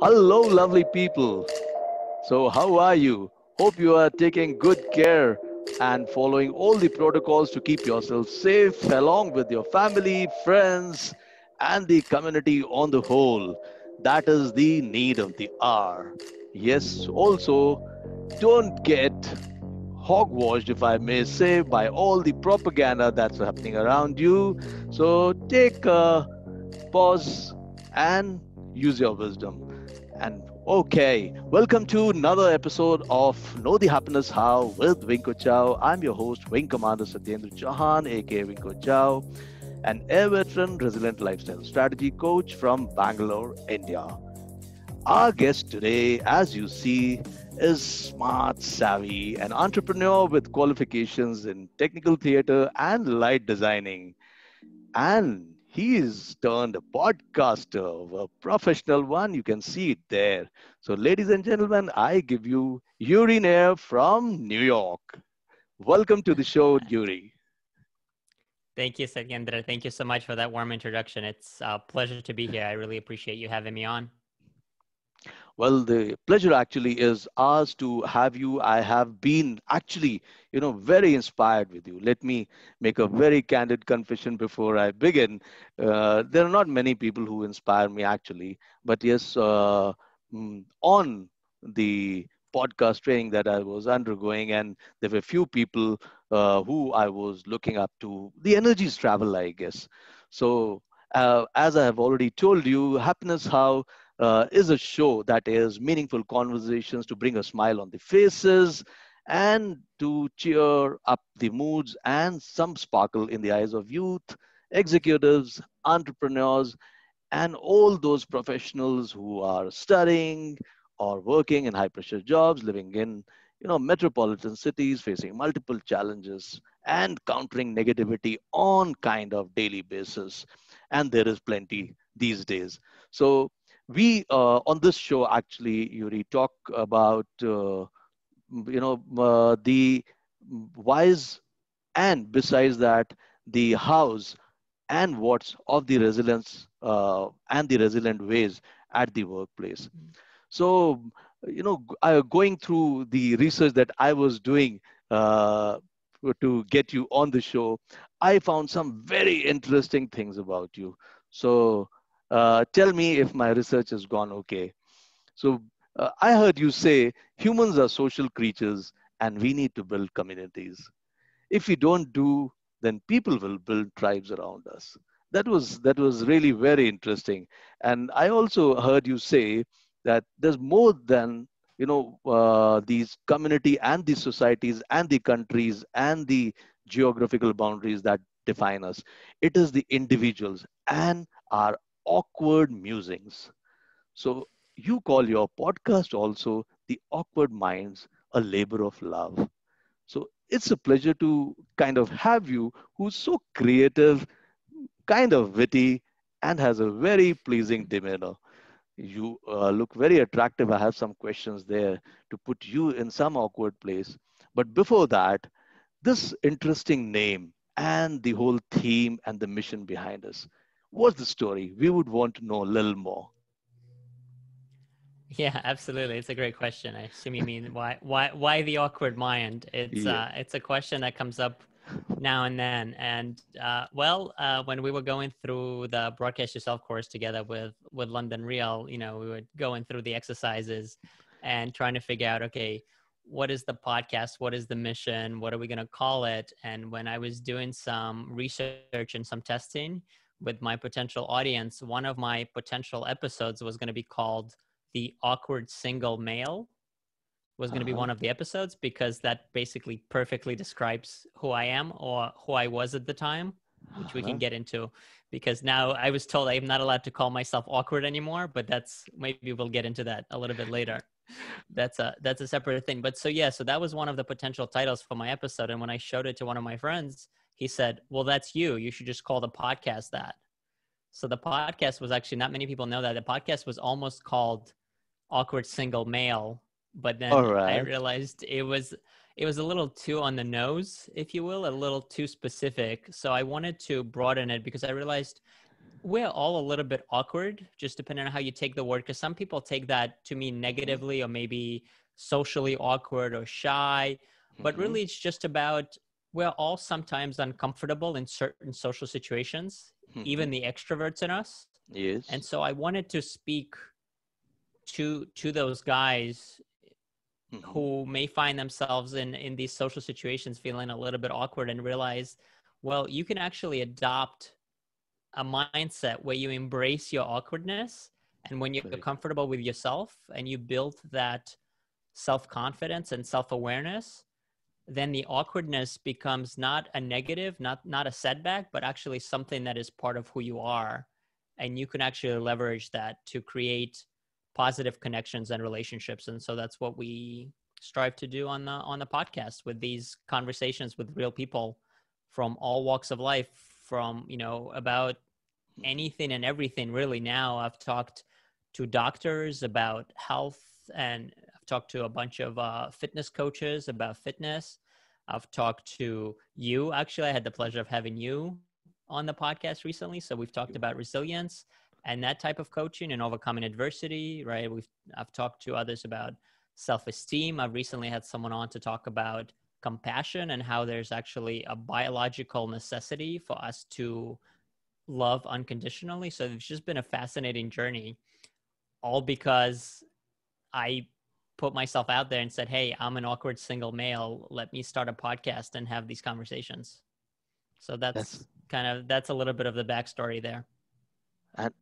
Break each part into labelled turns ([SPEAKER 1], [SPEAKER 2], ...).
[SPEAKER 1] Hello, lovely people. So, how are you? Hope you are taking good care and following all the protocols to keep yourself safe, along with your family, friends, and the community on the whole. That is the need of the hour. Yes, also, don't get hogwashed, if I may say, by all the propaganda that's happening around you. So, take a pause and use your wisdom. And okay, welcome to another episode of Know the Happiness How with Winko Chow. I'm your host, Wing Commander Satyendra Chauhan, aka Winko Chow, an air veteran, resilient lifestyle strategy coach from Bangalore, India. Our guest today, as you see, is smart, savvy, an entrepreneur with qualifications in technical theater and light designing. And he is turned a podcaster, a professional one. You can see it there. So, ladies and gentlemen, I give you Yuriy Nayer from New York. Welcome to the show, Yuri.
[SPEAKER 2] Thank you, Satyendra. Thank you so much for that warm introduction. It's a pleasure to be here. I really appreciate you having me on.
[SPEAKER 1] Well, the pleasure actually is ours to have you. I have been actually, very inspired with you. Let me make a very candid confession before I begin. There are not many people who inspire me actually, but yes, on the podcast training that I was undergoing, and there were few people who I was looking up to. The energies travel, I guess. So, as I have already told you, happiness how is a show that is meaningful conversations to bring a smile on the faces and to cheer up the moods and some sparkle in the eyes of youth, executives, entrepreneurs, and all those professionals who are studying or working in high pressure jobs, living in metropolitan cities, facing multiple challenges and countering negativity on kind of daily basis. And there is plenty these days. So we on this show actually, Yuri, talk about the whys, and besides that, the hows and what's of the resilience and the resilient ways at the workplace. So, going through the research that I was doing uh, to get you on the show, I found some very interesting things about you. So, tell me if my research has gone okay. So, I heard you say humans are social creatures and we need to build communities. If we don't do, then people will build tribes around us. That was really very interesting. And I also heard you say that there's more than these community and the societies and the countries and the geographical boundaries that define us. It is the individuals and our awkward musings. So you call your podcast also the awkward minds, a labor of love. So it's a pleasure to kind of have you, who's so creative, kind of witty, and has a very pleasing demeanor. You look very attractive. I have some questions there to put you in some awkward place. But before that, this interesting name and the whole theme and the mission behind us. What's the story? We would want to know a little more.
[SPEAKER 2] Yeah, absolutely. It's a great question. I assume you mean why the awkward mind?
[SPEAKER 1] Yeah.
[SPEAKER 2] It's a question that comes up now and then. And when we were going through the broadcast yourself course together with London Real, we were going through the exercises and trying to figure out, okay, what is the podcast? What is the mission? What are we going to call it? And when I was doing some research and some testing with my potential audience, one of my potential episodes was going to be called The Awkward Single Male. Was going to be
[SPEAKER 1] Uh-huh.
[SPEAKER 2] one of the episodes because that basically perfectly describes who I am or who I was at the time, which we can
[SPEAKER 1] Uh-huh.
[SPEAKER 2] get into. Because now I was told I'm not allowed to call myself awkward anymore, but that's maybe we'll get into that a little bit later. That's a separate thing. But so yeah, so that was one of the potential titles for my episode. And when I showed it to one of my friends, he said, "Well, that's you. You should just call the podcast that." So the podcast was actually, not many people know that the podcast was almost called Awkward Single Male, but
[SPEAKER 1] All
[SPEAKER 2] then I
[SPEAKER 1] right.
[SPEAKER 2] realized it was a little too on the nose, if you will, a little too specific. So I wanted to broaden it because I realized we're all a little bit awkward, just depending on how you take the word. Because some people take that to mean
[SPEAKER 1] Hmm.
[SPEAKER 2] negatively, or maybe socially awkward or shy. But
[SPEAKER 1] Hmm.
[SPEAKER 2] really, it's just about we're all sometimes uncomfortable in certain social situations, even
[SPEAKER 1] Hmm.
[SPEAKER 2] the extroverts in us. And
[SPEAKER 1] Yes.
[SPEAKER 2] so I wanted to speak to those guys
[SPEAKER 1] Hmm.
[SPEAKER 2] who may find themselves in these social situations feeling a little bit awkward, and realize, well, you can actually adopt a mindset where you embrace your awkwardness, and when you're
[SPEAKER 1] Very good.
[SPEAKER 2] comfortable with yourself and you build that self-confidence and self-awareness, then the awkwardness becomes not a negative, not a setback, but actually something that is part of who you are. And you can actually leverage that to create positive connections and relationships. And so that's what we strive to do on the podcast, with these conversations with real people from all walks of life, from, about
[SPEAKER 1] Hmm.
[SPEAKER 2] anything and everything. Really, now I've talked to doctors about health, and I've talked to a bunch of fitness coaches about fitness. I've talked to you. Actually, I had the pleasure of having you on the podcast recently. So we've talked about resilience and that type of coaching and overcoming adversity, right? I've talked to others about self-esteem. I've recently had someone on to talk about compassion, and how there's actually a biological necessity for us to love unconditionally. So it's just been a fascinating journey, all because I put myself out there and said, hey, I'm an awkward single male. Let me start a podcast and have these conversations. So
[SPEAKER 1] That's
[SPEAKER 2] that's a little bit of the backstory there.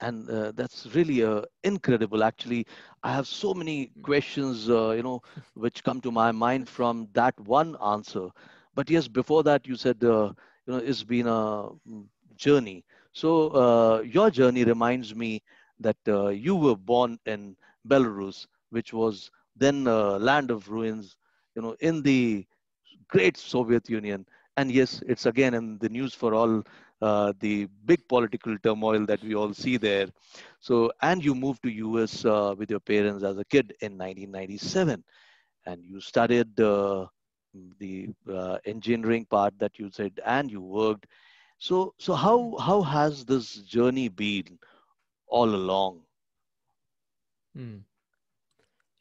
[SPEAKER 1] and that's really incredible. Actually, I have so many questions, which come to my mind from that one answer. But yes, before that, you said, it's been a journey. So your journey reminds me that you were born in Belarus, which was then a land of ruins, in the great Soviet Union. And yes, it's again in the news for all the big political turmoil that we all see there. So, and you moved to US with your parents as a kid in 1997, and you studied the engineering part that you said, and you worked. So how has this journey been all along?
[SPEAKER 2] Hmm.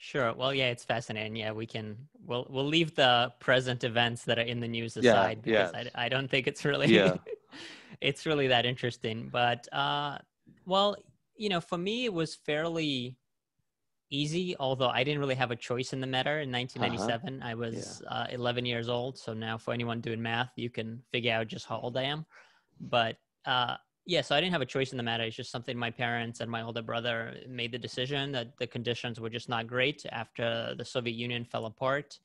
[SPEAKER 2] Sure. Well, yeah, it's fascinating. Yeah, we'll leave the present events that are in the news
[SPEAKER 1] Yeah,
[SPEAKER 2] aside, because
[SPEAKER 1] yes,
[SPEAKER 2] I don't think it's
[SPEAKER 1] yeah.
[SPEAKER 2] really it's really that interesting. But well, for me it was fairly easy, although I didn't really have a choice in the matter. In
[SPEAKER 1] Uh-huh.
[SPEAKER 2] 1997, I
[SPEAKER 1] Yeah.
[SPEAKER 2] was 11 years old. So now, for anyone doing math, you can figure out just how old I
[SPEAKER 1] Mhm.
[SPEAKER 2] am. But yeah, so I didn't have a choice in the matter. It's just something my parents and my older brother made the decision that the conditions were just not great after the Soviet Union fell apart.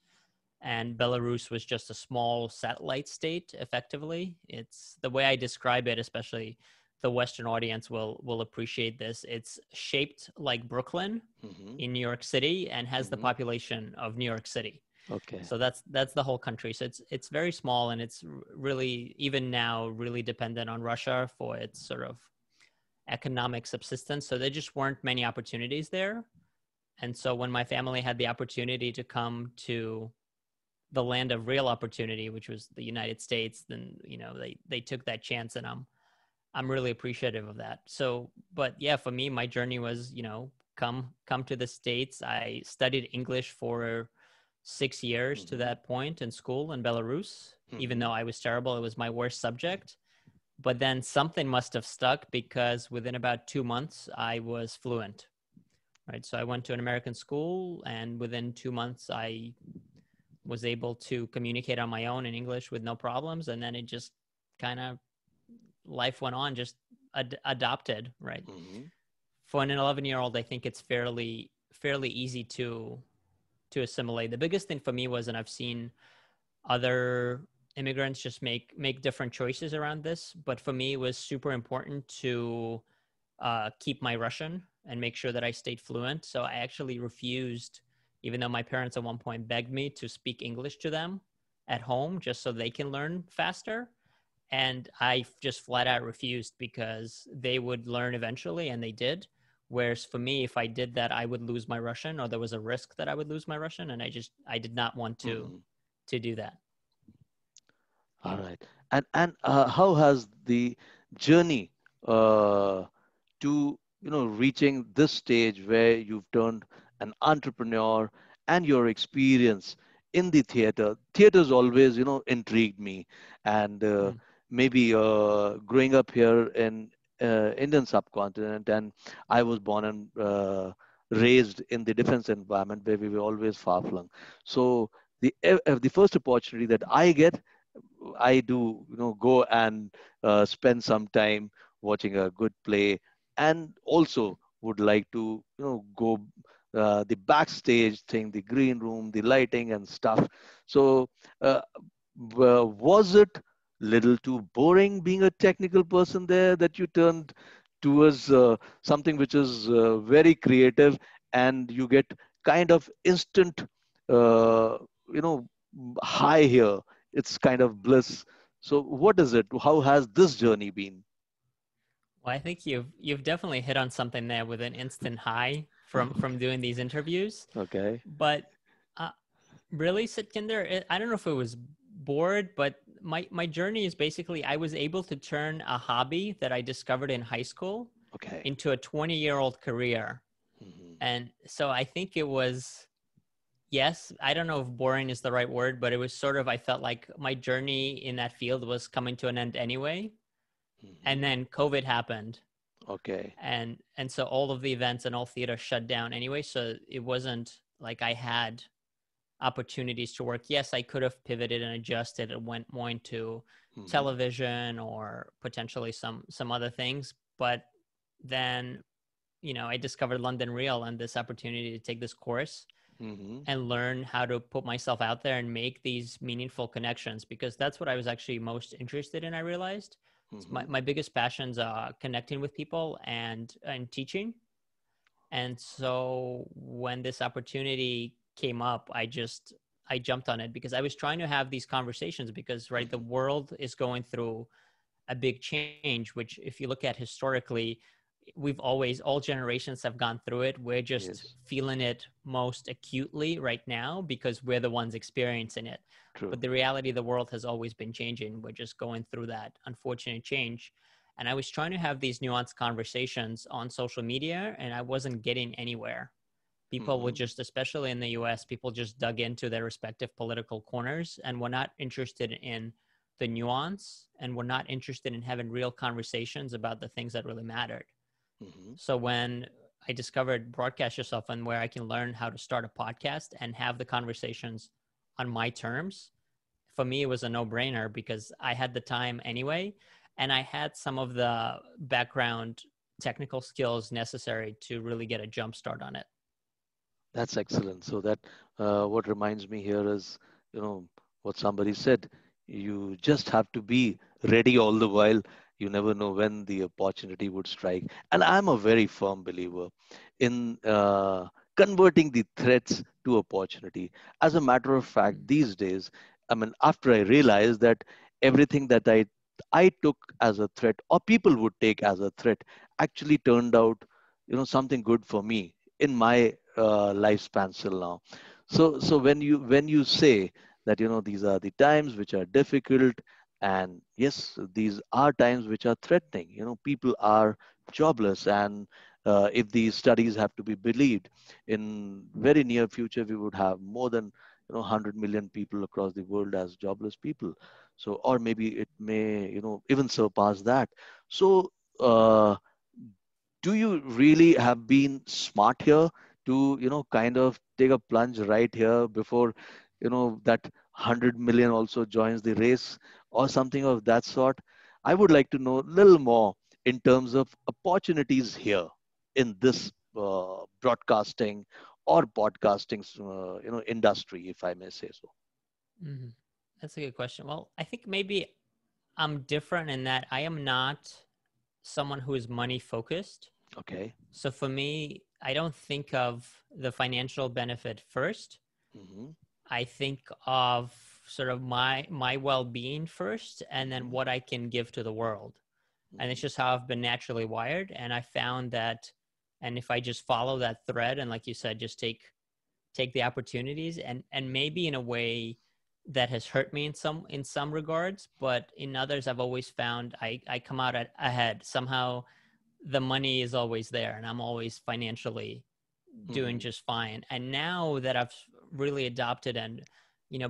[SPEAKER 2] And Belarus was just a small satellite state, effectively. It's the way I describe it, especially the Western audience will appreciate this. It's shaped like Brooklyn
[SPEAKER 1] Mhm.
[SPEAKER 2] in New York City and has the
[SPEAKER 1] Mhm.
[SPEAKER 2] population of New York City.
[SPEAKER 1] Okay.
[SPEAKER 2] So that's the whole country. So it's very small, and it's really, even now, really dependent on Russia for its sort of economic subsistence. So there just weren't many opportunities there. And so when my family had the opportunity to come to the land of real opportunity, which was the United States, then they took that chance, and I'm really appreciative of that. So, but yeah, for me, my journey was, come to the States. I studied English for 6 years to
[SPEAKER 1] Mhm.
[SPEAKER 2] that point in school in Belarus. Even
[SPEAKER 1] Mhm.
[SPEAKER 2] though I was terrible, it was my worst subject. But then something must have stuck, because within about 2 months, I was fluent. Right. So I went to an American school, and within 2 months, I was able to communicate on my own in English with no problems. And then it just kind of, life went on, just adopted, right?
[SPEAKER 1] Mhm.
[SPEAKER 2] For an 11-year-old, I think it's fairly easy to assimilate. The biggest thing for me was, and I've seen other immigrants just make different choices around this, but for me, it was super important to keep my Russian and make sure that I stayed fluent. So I actually refused, even though my parents at one point begged me to speak English to them at home just so they can learn faster. And I just flat out refused, because they would learn eventually, and they did. Whereas for me, if I did that, I would lose my Russian, or there was a risk that I would lose my Russian, and I did not want
[SPEAKER 1] Mhm.
[SPEAKER 2] to do that.
[SPEAKER 1] All right. And how has the journey uh, to reaching this stage where you've turned an entrepreneur, and your experience in the theater's always intrigued me. And
[SPEAKER 2] Mm.
[SPEAKER 1] maybe growing up here in Indian subcontinent, and I was born and raised in the defense environment where we were always far flung. So the first opportunity that I get, I do, go and spend some time watching a good play, and also would like to, go the backstage thing, the green room, the lighting and stuff. So, uh, was it little too boring being a technical person there, that you turned towards something which is very creative, and you get kind of instant, uh, you know, high here? It's kind of bliss. So what is it? How has this journey been?
[SPEAKER 2] Well, I think you've definitely hit on something there with an instant high from doing these interviews.
[SPEAKER 1] Okay.
[SPEAKER 2] But uh, really, Sitkinder, I don't know if it was bored, but my journey is basically I was able to turn a hobby that I discovered in high school
[SPEAKER 1] Okay.
[SPEAKER 2] into a 20-year-old career.
[SPEAKER 1] Hmm.
[SPEAKER 2] And so I think it was, yes, I don't know if boring is the right word, but it was sort of, I felt like my journey in that field was coming to an end anyway.
[SPEAKER 1] Hmm.
[SPEAKER 2] And then COVID happened.
[SPEAKER 1] Okay.
[SPEAKER 2] And so all of the events and all theater shut down anyway. So it wasn't like I had opportunities to work. Yes, I could have pivoted and adjusted and went more into
[SPEAKER 1] Hmm.
[SPEAKER 2] television or potentially some other things. But then, I discovered London Real and this opportunity to take this course
[SPEAKER 1] Hmm.
[SPEAKER 2] and learn how to put myself out there and make these meaningful connections, because that's what I was actually most interested in. I realized
[SPEAKER 1] Hmm.
[SPEAKER 2] my biggest passions are connecting with people and teaching. And so when this opportunity came up, I jumped on it because I was trying to have these conversations because, right, the
[SPEAKER 1] Hmm.
[SPEAKER 2] world is going through a big change, which if you look at historically, we've always, all generations have gone through it. We're just
[SPEAKER 1] Yes.
[SPEAKER 2] feeling it most acutely right now because we're the ones experiencing it.
[SPEAKER 1] True.
[SPEAKER 2] But the reality, the world has always been changing. We're just going through that unfortunate change. And I was trying to have these nuanced conversations on social media, and I wasn't getting anywhere. People would
[SPEAKER 1] Hmm.
[SPEAKER 2] just, especially in the US, people just dug into their respective political corners and were not interested in the nuance and were not interested in having real conversations about the things that really mattered.
[SPEAKER 1] Hmm.
[SPEAKER 2] So when I discovered Broadcast Yourself and where I can learn how to start a podcast and have the conversations on my terms, for me, it was a no brainer because I had the time anyway. And I had some of the background technical skills necessary to really get a jump start on it.
[SPEAKER 1] That's excellent. So that what reminds me here is, what somebody said. You just have to be ready all the while. You never know when the opportunity would strike. And I'm a very firm believer in converting the threats to opportunity. As a matter of fact,
[SPEAKER 2] Mm.
[SPEAKER 1] these days, I mean, after I realized that everything that I took as a threat, or people would take as a threat, actually turned out, something good for me in my lifespan till now. So when you say that, these are the times which are difficult, and yes, these are times which are threatening. People are jobless, and if these studies have to be believed, in very near future we would have more than 100 million people across the world as jobless people. So, or maybe it may even surpass that. So do you really have been smart here to kind of take a plunge right here before that 100 million also joins the race, or something of that sort? I would like to know a little more in terms of opportunities here in this broadcasting or podcasting industry, if I may say so.
[SPEAKER 2] Mhm. That's a good question. Well, I think maybe I'm different in that I am not someone who is money focused.
[SPEAKER 1] Okay.
[SPEAKER 2] So for me, I don't think of the financial benefit first.
[SPEAKER 1] Hmm.
[SPEAKER 2] I think of sort of my well-being first and then
[SPEAKER 1] Hmm.
[SPEAKER 2] what I can give to the world. And it's
[SPEAKER 1] Hmm.
[SPEAKER 2] just how I've been naturally wired, and I found that, and if I just follow that thread and like you said, just take the opportunities and maybe in a way that has hurt me in some regards, but in others I've always found I come out ahead somehow. The money is always there and I'm always financially doing
[SPEAKER 1] Hmm.
[SPEAKER 2] just fine. And now that I've really adopted, and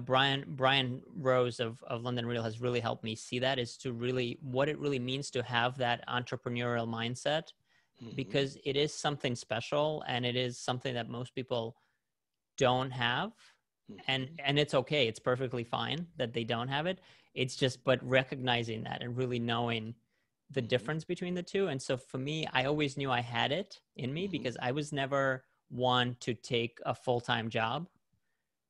[SPEAKER 2] Brian Rose of London Real has really helped me see that, is to really what it really means to have that entrepreneurial mindset,
[SPEAKER 1] Hmm.
[SPEAKER 2] because it is something special and it is something that most people don't have.
[SPEAKER 1] Hmm.
[SPEAKER 2] And it's okay, it's perfectly fine that they don't have it. It's just, but recognizing that and really knowing the
[SPEAKER 1] Hmm.
[SPEAKER 2] difference between the two. And so for me, I always knew I had it in me
[SPEAKER 1] Hmm.
[SPEAKER 2] because I was never one to take a full-time job.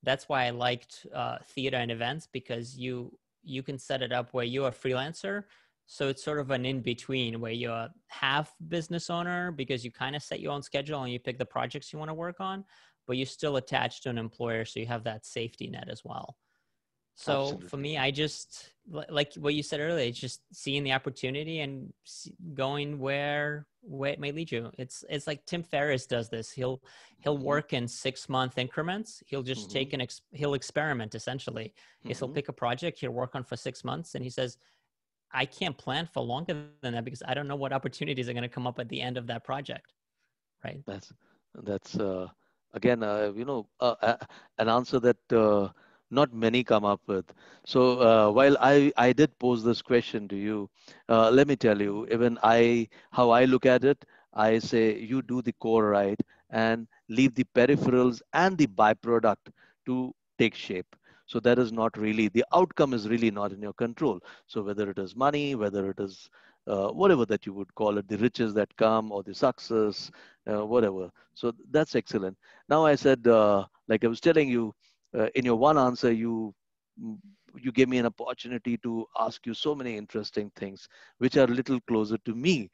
[SPEAKER 2] That's why I liked theater and events, because you can set it up where you're a freelancer. So it's sort of an in between where you're a half business owner because you kind of set your own schedule and you pick the projects you want to work on, but you're still attached to an employer. So you have that safety net as well. So for
[SPEAKER 1] Absolutely.
[SPEAKER 2] me, I just like what you said earlier, it's just seeing the opportunity and going where it may lead you. It's like Tim Ferriss does this. He'll
[SPEAKER 1] Hmm.
[SPEAKER 2] work in 6 month increments. He'll just
[SPEAKER 1] Hmm.
[SPEAKER 2] take he'll experiment essentially. Is he'll
[SPEAKER 1] Hmm.
[SPEAKER 2] pick a project he'll work on for 6 months, and he says, I can't plan for longer than that because I don't know what opportunities are going to come up at the end of that project. Right.
[SPEAKER 1] That's again, an answer that not many come up with. So while I did pose this question to you, let me tell you, even how I look at it, I say you do the core right and leave the peripherals and the byproduct to take shape. So that is not really, the outcome is really not in your control. So whether it is money, whether it is whatever that you would call it, the riches that come or the success, whatever. So that's excellent. Now I said, like I was telling you, in your one answer, mm, you gave me an opportunity to ask you so many interesting things, which are a little closer to me,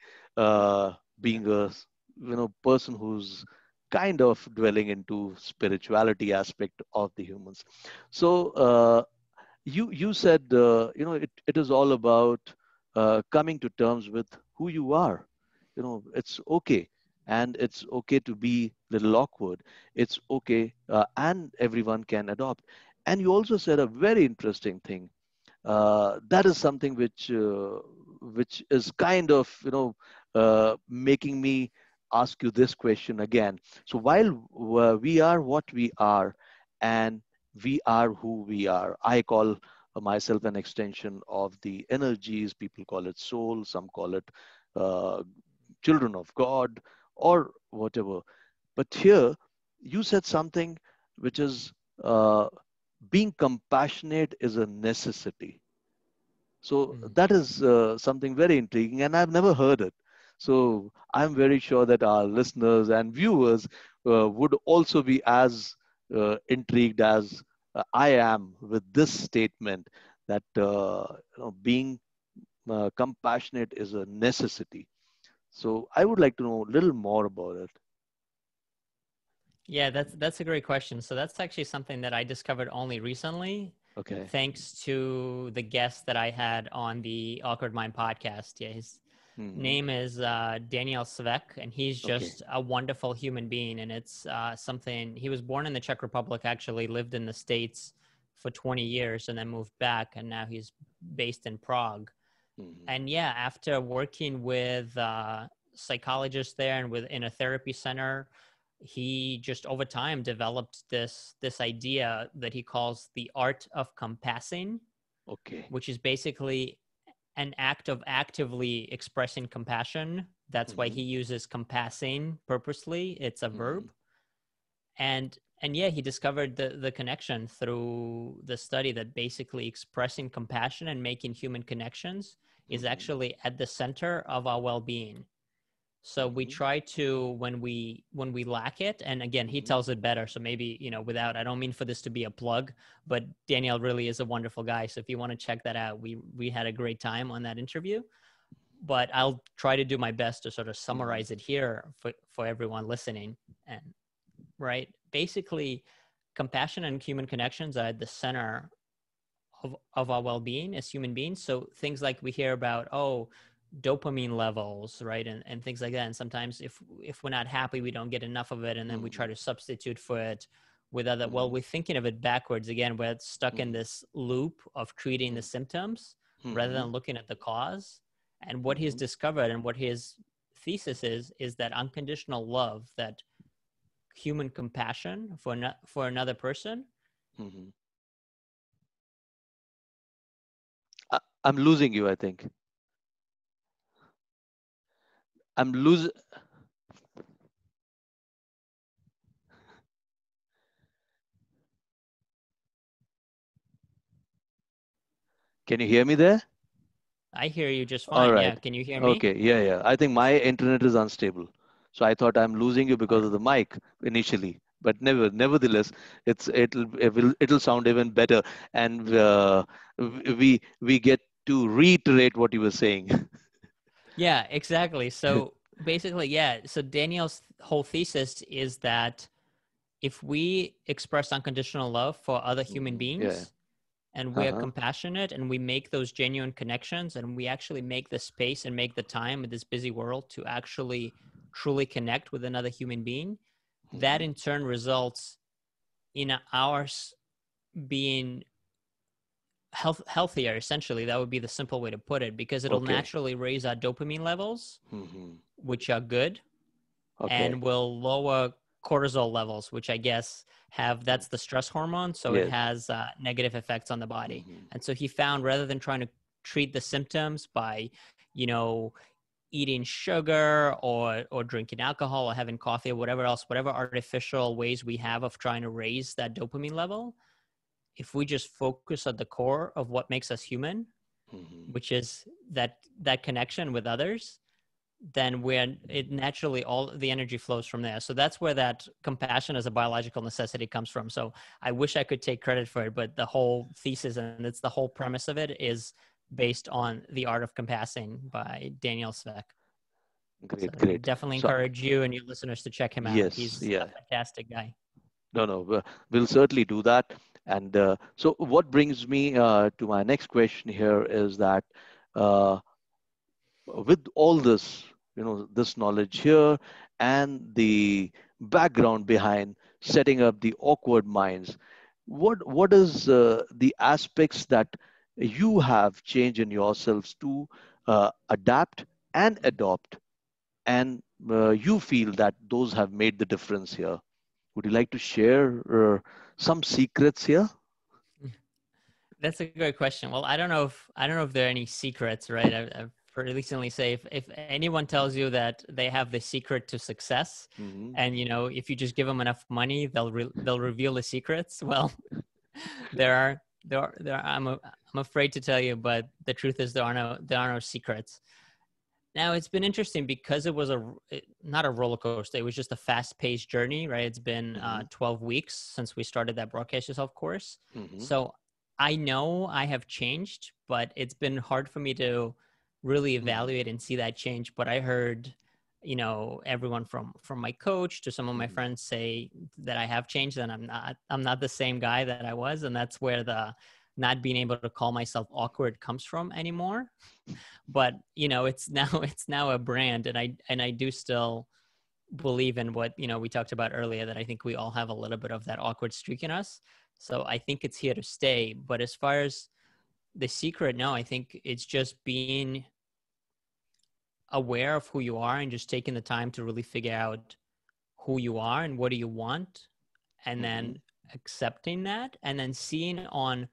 [SPEAKER 1] being a person who's kind of dwelling into spirituality aspect of the humans. So you said it is all about coming to terms with who you are. It's okay, and it's okay to be a little awkward. It's okay, and everyone can adopt. And you also said a very interesting thing. That is something which is kind of making me ask you this question again. So while we are what we are, and we are who we are, I call myself an extension of the energies. People call it soul, some call it uh, children of God, or whatever. But here you said something which is being compassionate is a necessity. So
[SPEAKER 2] Mm.
[SPEAKER 1] that is something very intriguing, and I've never heard it. So I'm very sure that our listeners and viewers would also be as intrigued as I am with this statement that being compassionate is a necessity. So I would like to know a little more about it.
[SPEAKER 2] Yeah, that's a great question. So that's actually something that I discovered only recently,
[SPEAKER 1] Okay.
[SPEAKER 2] thanks to the guest that I had on the Awkward Mind podcast. Yeah, his
[SPEAKER 1] Hmm.
[SPEAKER 2] name is Daniel Svek, and he's
[SPEAKER 1] Okay.
[SPEAKER 2] just a wonderful human being. And it's something, he was born in the Czech Republic, actually lived in the States for 20 years and then moved back, and now he's based in Prague.
[SPEAKER 1] Hmm.
[SPEAKER 2] And yeah, after working with psychologists there and in a therapy center, he just over time developed this idea that he calls the art of compassing,
[SPEAKER 1] Okay.
[SPEAKER 2] which is basically an act of actively expressing compassion. That's why he
[SPEAKER 1] Hmm.
[SPEAKER 2] uses compassing purposely. It's a
[SPEAKER 1] Hmm.
[SPEAKER 2] verb. And yeah, he discovered the connection through the study that basically expressing compassion and making human connections is
[SPEAKER 1] Hmm.
[SPEAKER 2] actually at the center of our well-being. So we
[SPEAKER 1] Hmm.
[SPEAKER 2] try to, when we lack it, and again, he
[SPEAKER 1] Hmm.
[SPEAKER 2] tells it better, so maybe, without, I don't mean for this to be a plug, but Daniel really is a wonderful guy. So if you want to check that out, we had a great time on that interview. But I'll try to do my best to sort of
[SPEAKER 1] Hmm.
[SPEAKER 2] summarize it here for everyone listening. And right, basically, compassion and human connections are at the center of our well-being as human beings. So things like we hear about, oh, dopamine levels, right, and things like that. And sometimes if we're not happy, we don't get enough of it, and then we try
[SPEAKER 1] Hmm.
[SPEAKER 2] to substitute for it with other. Well,
[SPEAKER 1] Mm-hmm.
[SPEAKER 2] we're thinking of it backwards again. We're stuck in
[SPEAKER 1] Mm-hmm.
[SPEAKER 2] this loop of treating the symptoms rather
[SPEAKER 1] Mm-hmm.
[SPEAKER 2] than looking at the cause. And what he's
[SPEAKER 1] Mm-hmm.
[SPEAKER 2] discovered and what his thesis is that unconditional love, that human compassion for for another person.
[SPEAKER 1] Mm-hmm. I'm losing you, I think. I'm losing. Can you hear me there?
[SPEAKER 2] I hear you just
[SPEAKER 1] All
[SPEAKER 2] fine. Yeah,
[SPEAKER 1] right.
[SPEAKER 2] can you hear me?
[SPEAKER 1] Okay. Yeah, yeah. I think my internet is unstable. So I thought I'm losing you
[SPEAKER 2] All
[SPEAKER 1] because
[SPEAKER 2] right.
[SPEAKER 1] of the mic initially. But nevertheless, it'll sound even better, and we get to reiterate what you were saying.
[SPEAKER 2] Yeah, exactly. So basically, yeah. So Daniel's whole thesis is that if we express unconditional love for other human
[SPEAKER 1] Yeah.
[SPEAKER 2] beings and we're
[SPEAKER 1] Uh-huh.
[SPEAKER 2] compassionate and we make those genuine connections and we actually make the space and make the time in this busy world to actually truly connect with another human being, that
[SPEAKER 1] Mm-hmm.
[SPEAKER 2] in turn results in ours being healthier. Essentially, that would be the simple way to put it, because it'll
[SPEAKER 1] Okay.
[SPEAKER 2] naturally raise our dopamine levels,
[SPEAKER 1] Mm-hmm.
[SPEAKER 2] which are good,
[SPEAKER 1] Okay.
[SPEAKER 2] and will lower cortisol levels, which I guess have, that's the stress hormone. So it
[SPEAKER 1] Yes.
[SPEAKER 2] has negative effects on the body.
[SPEAKER 1] Mm-hmm.
[SPEAKER 2] And so he found, rather than trying to treat the symptoms by, you know, eating sugar or drinking alcohol or having coffee or whatever else, whatever artificial ways we have of trying to raise that dopamine level, if we just focus at the core of what makes us human,
[SPEAKER 1] Mm-hmm.
[SPEAKER 2] which is that connection with others, then when it naturally, all the energy flows from there. So that's where that compassion as a biological necessity comes from. So I wish I could take credit for it, but the whole thesis and it's the whole premise of it is based on The Art of Compassing by Daniel Sveck. So
[SPEAKER 1] Great, great.
[SPEAKER 2] definitely
[SPEAKER 1] So
[SPEAKER 2] encourage you and your listeners to check him out.
[SPEAKER 1] yes,
[SPEAKER 2] He's a
[SPEAKER 1] yeah.
[SPEAKER 2] fantastic guy.
[SPEAKER 1] No, no, we'll certainly do that. And so, what brings me to my next question here is that uh, with all this, this knowledge here and the background behind setting up the awkward minds, what is the aspects that you have changed in yourselves to adapt and adopt, and you feel that those have made the difference here? Would you like to share some secrets here?
[SPEAKER 2] That's a great question. Well, I don't know if there are any secrets, right? I've heard recently say, if anyone tells you that they have the secret to success,
[SPEAKER 1] Hmm.
[SPEAKER 2] and if you just give them enough money, they'll reveal the secrets. Well, I'm afraid to tell you, but the truth is there are no secrets. Now, it's been interesting because it was not a roller coaster. It was just a fast paced journey, right? It's been
[SPEAKER 1] Hmm.
[SPEAKER 2] 12 weeks since we started that Broadcast Yourself course.
[SPEAKER 1] Hmm.
[SPEAKER 2] So I know I have changed, but it's been hard for me to really
[SPEAKER 1] Hmm.
[SPEAKER 2] evaluate and see that change. But I heard, everyone from my coach to some of my
[SPEAKER 1] Hmm.
[SPEAKER 2] friends say that I have changed, and I'm not the same guy that I was. And that's where the not being able to call myself awkward comes from anymore. But it's now it's now a brand, and I do still believe in what we talked about earlier, that I think we all have a little bit of that awkward streak in us. So I think it's here to stay. But as far as the secret, no, I think it's just being aware of who you are and just taking the time to really figure out who you are and what do you want, and
[SPEAKER 1] Hmm.
[SPEAKER 2] then accepting that, and then seeing on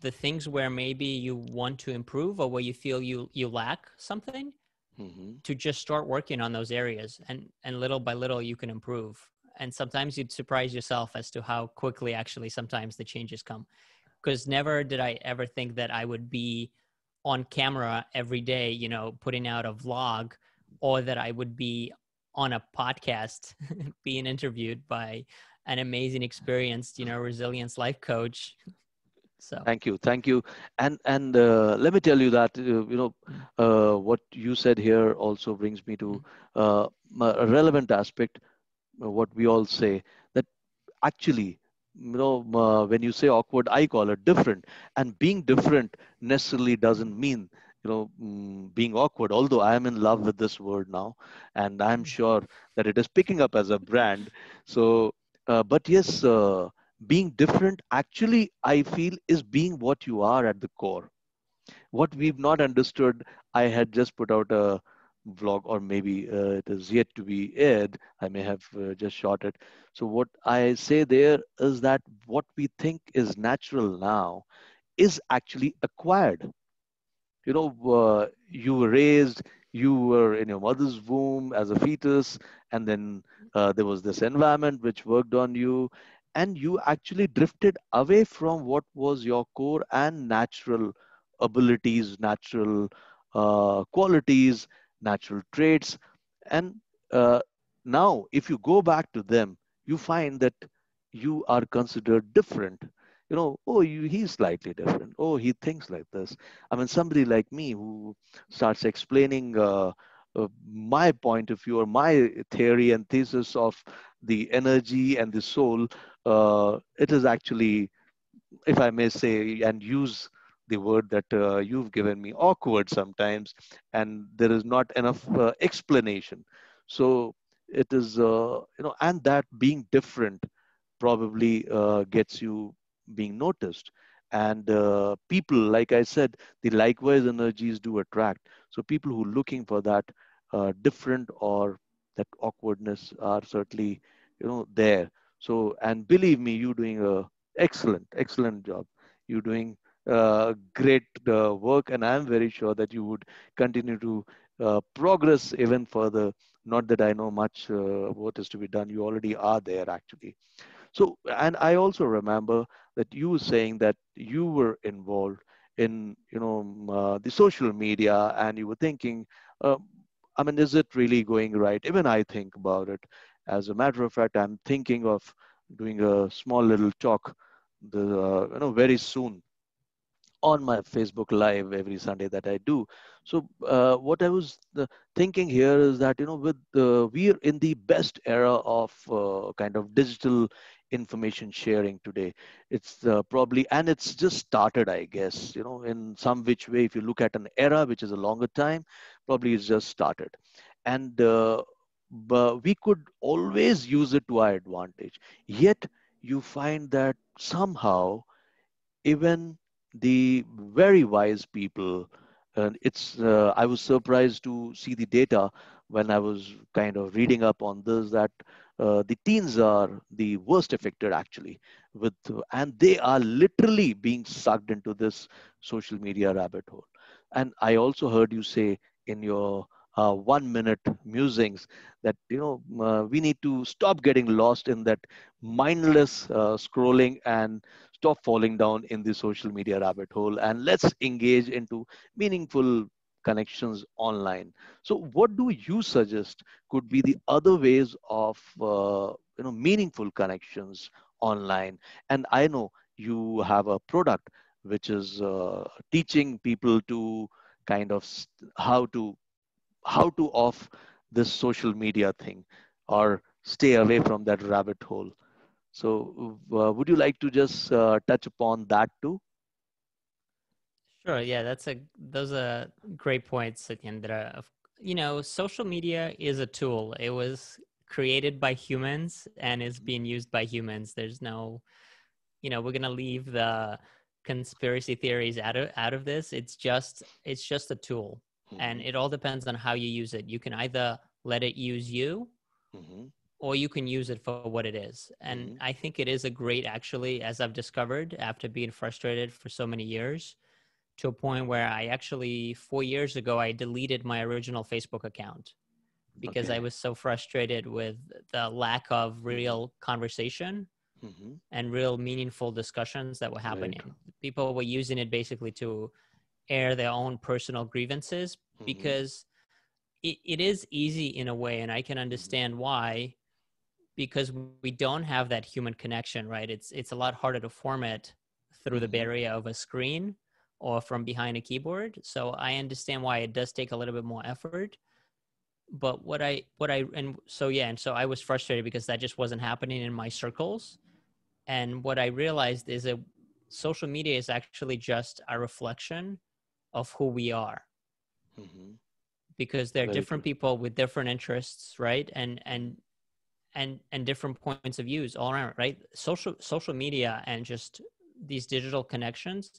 [SPEAKER 2] the things where maybe you want to improve or where you feel you lack something,
[SPEAKER 1] Hmm.
[SPEAKER 2] to just start working on those areas, and little by little you can improve. And sometimes you'd surprise yourself as to how quickly actually sometimes the changes come, because never did I ever think that I would be on camera every day, putting out a vlog, or that I would be on a podcast being interviewed by an amazing experienced resilience life coach. So
[SPEAKER 1] Thank you, and let me tell you that
[SPEAKER 2] mm,
[SPEAKER 1] what you said here also brings me to
[SPEAKER 2] mm,
[SPEAKER 1] a relevant aspect. What we all say, that actually, when you say awkward, I call it different, and being different necessarily
[SPEAKER 2] mm,
[SPEAKER 1] doesn't mean being awkward. Although I am in love with this word now, and I'm
[SPEAKER 2] mm,
[SPEAKER 1] sure that it is picking up as a brand. So But yes, being different actually, I feel, is being what you are at the core. What we've not understood, I had just put out a vlog, or maybe it is yet to be aired. I may have just shot it. So, what I say there is that what we think is natural now is actually acquired. You were raised, you were in your mother's womb as a fetus, and then there was this environment which worked on you, and you actually drifted away from what was your core and natural abilities, natural qualities, natural traits. And uh, now, if you go back to them, you find that you are considered different. Oh, he's slightly different. Oh, he thinks like this. I mean, somebody like me who starts explaining my point of view or my theory and thesis of the energy and the soul, it is actually, if I may say and use the word that you've given me, awkward sometimes, and there is not enough explanation. So it is, and that being different probably gets you being noticed. And people, like I said, the likewise energies do attract. So people who are looking for that different or that awkwardness are certainly, there. So, and believe me, you're doing a excellent job. You're doing great work, and I'm very sure that you would continue to progress even further. Not that I know much what is to be done. You already are there, actually. So, and I also remember that you were saying that you were involved in, the social media, and you were thinking, uh, I mean, is it really going right? Even I think about it. As a matter of fact, I'm thinking of doing a small little talk, very soon on my Facebook Live every Sunday that I do. So what I was thinking here is that with we are in the best era of kind of digital information sharing today. It's probably, and it's just started, I guess. In some which way, if you look at an era which is a longer time, probably it's just started, and but we could always use it to our advantage. Yet you find that somehow even the very wise people, and I was surprised to see the data when I was kind of reading up on this, that the teens are the worst affected, actually, and they are literally being sucked into this social media rabbit hole. And I also heard you say in your 1 minute musings that we need to stop getting lost in that mindless scrolling, and stop falling down in the social media rabbit hole, and let's engage into meaningful connections online. So what do you suggest could be the other ways of meaningful connections online? And I know you have a product which is teaching people to kind of how to off this social media thing, or stay away from that rabbit hole. So, would you like to just touch upon that too?
[SPEAKER 2] Sure. Yeah, those are great points, Satyendra. Social media is a tool. It was created by humans and is
[SPEAKER 1] Mhm,
[SPEAKER 2] being used by humans. There's no, we're gonna leave the conspiracy theories out of this. It's just a tool, and
[SPEAKER 1] mhm,
[SPEAKER 2] it all depends on how you use it. You can either let it use you,
[SPEAKER 1] mhm,
[SPEAKER 2] or you can use it for what it is. And
[SPEAKER 1] mhm.
[SPEAKER 2] I think it is a great, actually, as I've discovered after being frustrated for so many years, to a point where I actually 4 years ago I deleted my original Facebook account because I
[SPEAKER 1] Okay.
[SPEAKER 2] was so frustrated with the lack of
[SPEAKER 1] Mhm,
[SPEAKER 2] real conversation
[SPEAKER 1] mhm.
[SPEAKER 2] and real meaningful discussions that were
[SPEAKER 1] Very
[SPEAKER 2] happening.
[SPEAKER 1] true.
[SPEAKER 2] People were using it basically to air their own personal grievances,
[SPEAKER 1] Mhm,
[SPEAKER 2] because it is easy in a way, and I can
[SPEAKER 1] mhm,
[SPEAKER 2] understand why, because we don't have that human connection, right? It's a lot harder to form it through the
[SPEAKER 1] mhm,
[SPEAKER 2] barrier of a screen or from behind a keyboard. So I understand why it does take a little bit more effort. But and so yeah, and so I was frustrated because that just wasn't happening in my circles. And what I realized is that social media is actually just a reflection of who we are,
[SPEAKER 1] mhm.
[SPEAKER 2] because there are
[SPEAKER 1] Very
[SPEAKER 2] different
[SPEAKER 1] true.
[SPEAKER 2] people with different interests, right? And
[SPEAKER 1] Mhm,
[SPEAKER 2] and different points of views all around, right? Social media and just these digital connections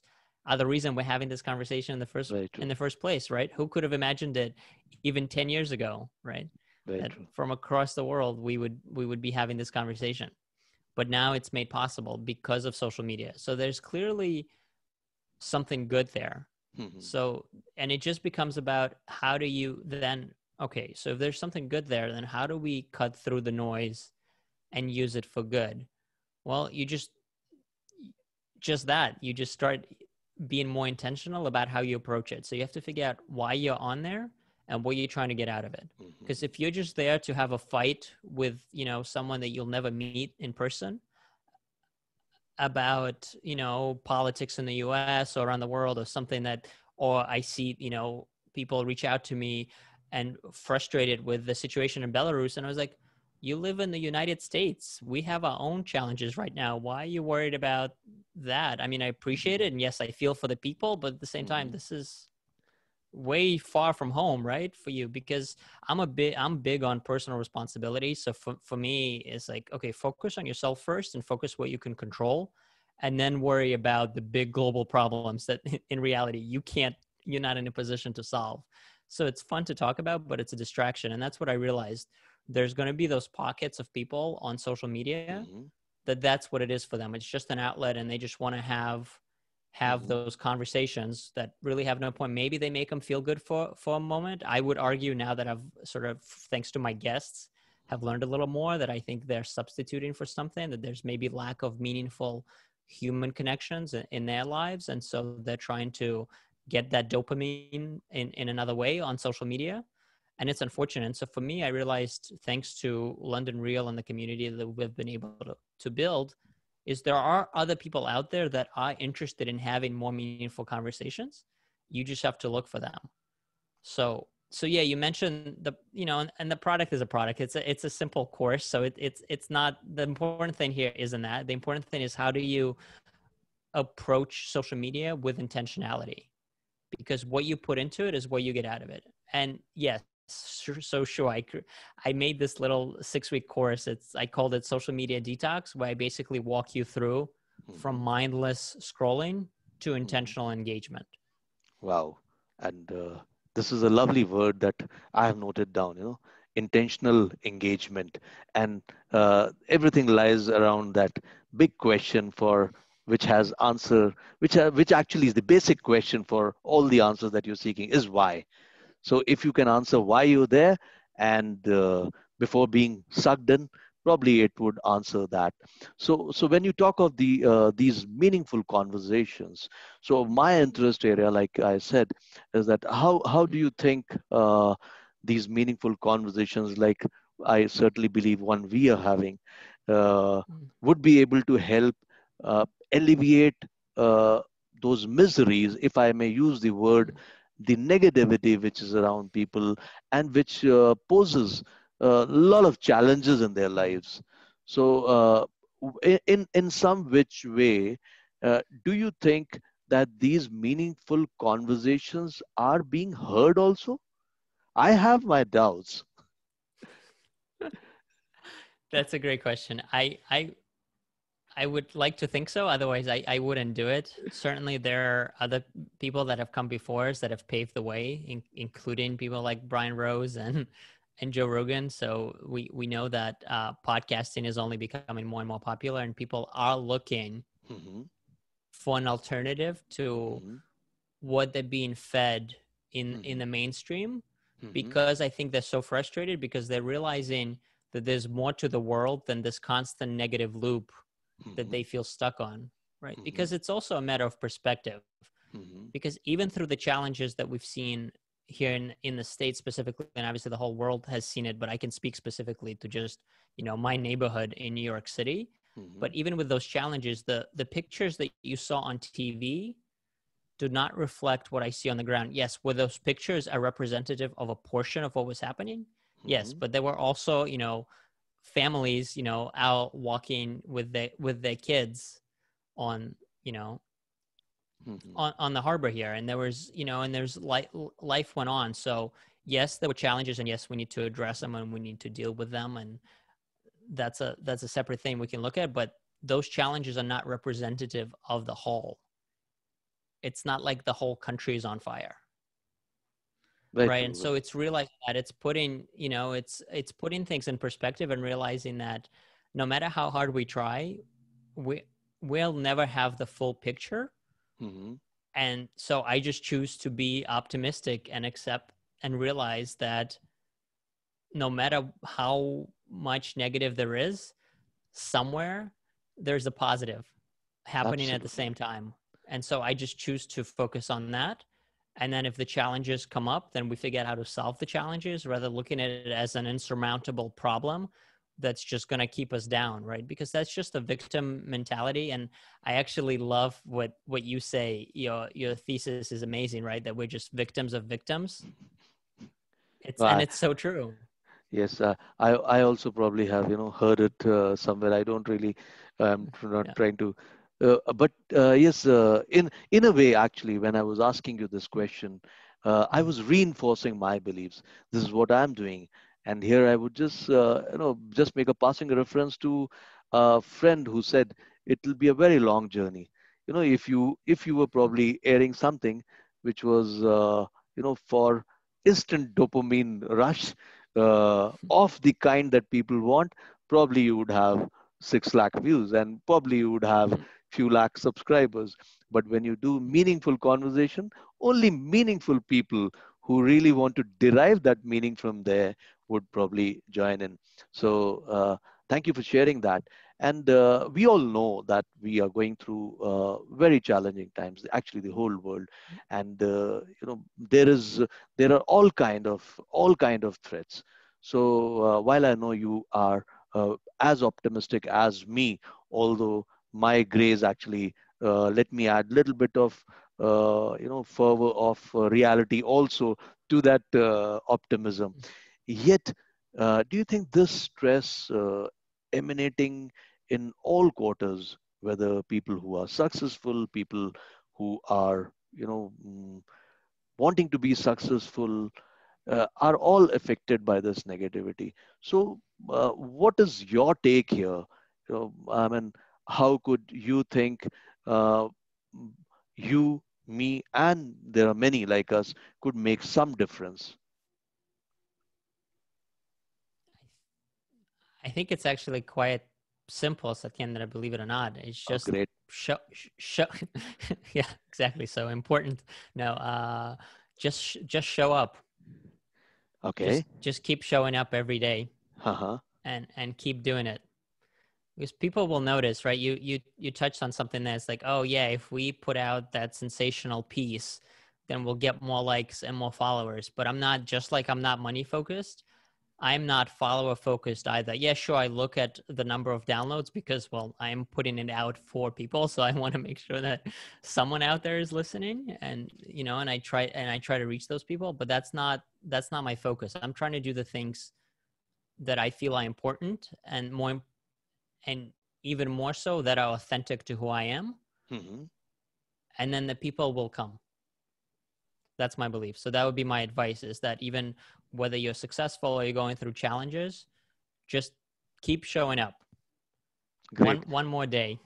[SPEAKER 2] are the reason we're having this conversation
[SPEAKER 1] Very
[SPEAKER 2] in
[SPEAKER 1] true.
[SPEAKER 2] the first place, right? Who could have imagined it even 10 years ago, right?
[SPEAKER 1] Very
[SPEAKER 2] That
[SPEAKER 1] true.
[SPEAKER 2] from across the world we would be having this conversation. But now it's made possible because of social media. So there's clearly something good there.
[SPEAKER 1] Mhm.
[SPEAKER 2] So, and it just becomes about how do you then, okay, so if there's something good there, then how do we cut through the noise and use it for good? Well, just that, you just start being more intentional about how you approach it. So you have to figure out why you're on there and what you're trying to get out of it. Because
[SPEAKER 1] Mhm.
[SPEAKER 2] if you're just there to have a fight with, someone that you'll never meet in person, about politics in the US or around the world or something that, or I see people reach out to me and frustrated with the situation in Belarus, and I was like, you live in the United States, we have our own challenges right now, why are you worried about that? I mean, I appreciate it, and yes, I feel for the people, but at the same time,
[SPEAKER 1] Mhm.
[SPEAKER 2] this is way far from home, right, for you, because I'm big on personal responsibility. So for me, it's like, okay, focus on yourself first and focus what you can control, and then worry about the big global problems that in reality you're not in a position to solve. So it's fun to talk about, but it's a distraction, and that's what I realized. There's going to be those pockets of people on social media
[SPEAKER 1] Mhm.
[SPEAKER 2] that's what it is for them. It's just an outlet, and they just want to have
[SPEAKER 1] Mhm.
[SPEAKER 2] those conversations that really have no point. Maybe they make them feel good for a moment. I would argue, now that I've sort of, thanks to my guests, have learned a little more, that I think they're substituting for something, that there's maybe lack of meaningful human connections in their lives, and so they're trying to get that dopamine in another way on social media. And it's unfortunate. And so for me, I realized, thanks to London Real and the community that we've been able to build, is there are other people out there that are interested in having more meaningful conversations. You just have to look for them. So yeah, you mentioned and the product is a product. It's a simple course. So it's not, the important thing here isn't that. The important thing is, how do you approach social media with intentionality? Because what you put into it is what you get out of it. And yes, so sure, I made this little 6-week course. I called it Social Media Detox, where I basically walk you through from
[SPEAKER 1] Mhm.
[SPEAKER 2] mindless scrolling to
[SPEAKER 1] Mhm.
[SPEAKER 2] intentional engagement.
[SPEAKER 1] Wow. And this is a lovely word that I have noted down, intentional engagement. And everything lies around that big question for which has answer, which actually is the basic question for all the answers that you're seeking, is why. So if you can answer why you're there, and before being sucked in, probably it would answer that. So when you talk of these meaningful conversations, so my interest area, like I said, is that how do you think these meaningful conversations, like I certainly believe one we are having, uh, would be able to help uh, alleviate uh, those miseries, if I may use the word, the negativity which is around people, and which poses a lot of challenges in their lives. So, in some which way, do you think that these meaningful conversations are being heard also? I have my doubts.
[SPEAKER 2] That's a great question. I would like to think so. Otherwise, I wouldn't do it. Certainly, there are other people that have come before us that have paved the way, including people like Brian Rose and Joe Rogan. So we know that podcasting is only becoming more and more popular, and people are looking
[SPEAKER 1] Hmm.
[SPEAKER 2] for an alternative to
[SPEAKER 1] Hmm.
[SPEAKER 2] what they're being fed in
[SPEAKER 1] Hmm.
[SPEAKER 2] the mainstream,
[SPEAKER 1] Hmm.
[SPEAKER 2] because I think they're so frustrated because they're realizing that there's more to the world than this constant negative loop that
[SPEAKER 1] Hmm.
[SPEAKER 2] they feel stuck on, right?
[SPEAKER 1] Hmm.
[SPEAKER 2] Because it's also a matter of perspective.
[SPEAKER 1] Hmm.
[SPEAKER 2] Because even through the challenges that we've seen here in the States specifically, and obviously the whole world has seen it, but I can speak specifically to just, my neighborhood in New York City. But
[SPEAKER 1] Hmm.
[SPEAKER 2] even with those challenges, the pictures that you saw on TV do not reflect what I see on the ground. Yes, were those pictures are representative of a portion of what was happening? Yes,
[SPEAKER 1] Hmm.
[SPEAKER 2] but there were also, families, out walking with their kids on, you know,
[SPEAKER 1] Hmm.
[SPEAKER 2] on the harbor here, and there was, and there's life went on. So yes, there were challenges, and yes, we need to address them and we need to deal with them, and that's a separate thing we can look at, but those challenges are not representative of the whole. It's not like the whole country is on fire,
[SPEAKER 1] Very
[SPEAKER 2] right? And
[SPEAKER 1] true.
[SPEAKER 2] so it's realizing that it's putting, it's putting things in perspective and realizing that no matter how hard we try, we we'll never have the full picture.
[SPEAKER 1] Mm-hmm.
[SPEAKER 2] And so I just choose to be optimistic and accept and realize that no matter how much negative there is, somewhere there's a positive happening at the
[SPEAKER 1] Absolutely.
[SPEAKER 2] same time. And so I just choose to focus on that. And then if the challenges come up, then we figure out how to solve the challenges rather than looking at it as an insurmountable problem that's just going to keep us down, right? Because that's just a victim mentality. And I actually love what you say. Your thesis is amazing, right? That we're just victims of victims. And
[SPEAKER 1] Well,
[SPEAKER 2] it's so true.
[SPEAKER 1] yes, I also probably have heard it somewhere. I don't really not
[SPEAKER 2] Yeah.
[SPEAKER 1] trying to, but yes, in a way, actually, when I was asking you this question, I
[SPEAKER 2] Mhm.
[SPEAKER 1] was reinforcing my beliefs. This is what I'm doing, and here I would just just make a passing reference to a friend who said it will be a very long journey. If you were probably airing something which was for instant dopamine rush of the kind that people want, probably you would have 6 lakh views and probably you would have few lakh subscribers. But when you do meaningful conversation, only meaningful people who really want to derive that meaning from there would probably join in. So thank you for sharing that. And we all know that we are going through very challenging times, actually the whole world. And there are all kind of threats. So while I know you are as optimistic as me, although my grays actually let me add little bit of fervor of reality also to that optimism. Yet, do you think this stress emanating in all quarters, whether people who are successful, people who are wanting to be successful, are all affected by this negativity. So, what is your take here? I mean, how could you think uh, you, me, and there are many like us could make some difference?
[SPEAKER 2] I think it's actually quite simple, Satyendra, believe it or not. It's
[SPEAKER 1] Oh,
[SPEAKER 2] just
[SPEAKER 1] great.
[SPEAKER 2] show. Yeah, exactly. So important. No, just show up. Just
[SPEAKER 1] Okay.
[SPEAKER 2] just keep showing up every day
[SPEAKER 1] Uh-huh.
[SPEAKER 2] and keep doing it. Because people will notice, right? You touched on something that's like, oh yeah, if we put out that sensational piece, then we'll get more likes and more followers. But I'm not money focused. I'm not follower focused either. Yeah, sure, I look at the number of downloads because, well, I'm putting it out for people, so I want to make sure that someone out there is listening, and and I try to reach those people. But that's not my focus. I'm trying to do the things that I feel are important, and even more so that are authentic to who I am,
[SPEAKER 1] Hmm.
[SPEAKER 2] and then the people will come. That's my belief. So that would be my advice: is that even whether you're successful or you're going through challenges, just keep showing up. One
[SPEAKER 1] Great.
[SPEAKER 2] one more day.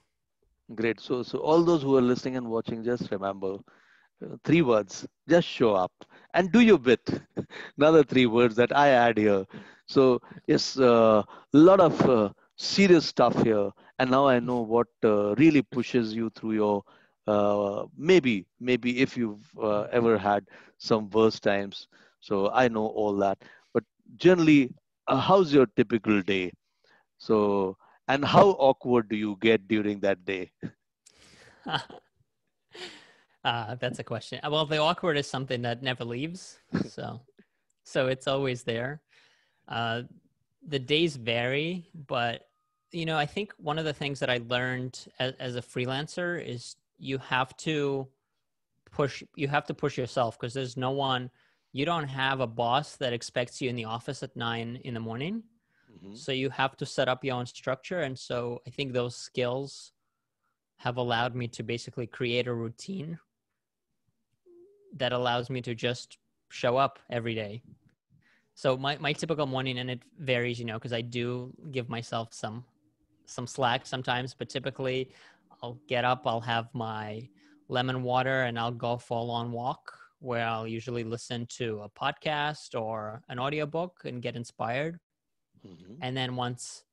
[SPEAKER 1] Great. So all those who are listening and watching, just remember 3 words: just show up and do your bit. Another 3 words that I add here. So yes, a lot of serious stuff here, and now I know what really pushes you through your maybe if you've ever had some worse times. So I know all that, but generally, how's your typical day? So, and how awkward do you get during that day?
[SPEAKER 2] That's a question. Well, the awkward is something that never leaves, so it's always there. Uh, the days vary, but I think one of the things that I learned as a freelancer is you have to push yourself because there's no one. You don't have a boss that expects you in the office at 9 in the morning.
[SPEAKER 1] Hmm.
[SPEAKER 2] So you have to set up your own structure. And so I think those skills have allowed me to basically create a routine that allows me to just show up every day. So my typical morning, and it varies, because I do give myself some slack sometimes, but typically I'll get up, I'll have my lemon water, and I'll go for a long walk where I'll usually listen to a podcast or an audiobook and get inspired.
[SPEAKER 1] Hmm.
[SPEAKER 2] And then once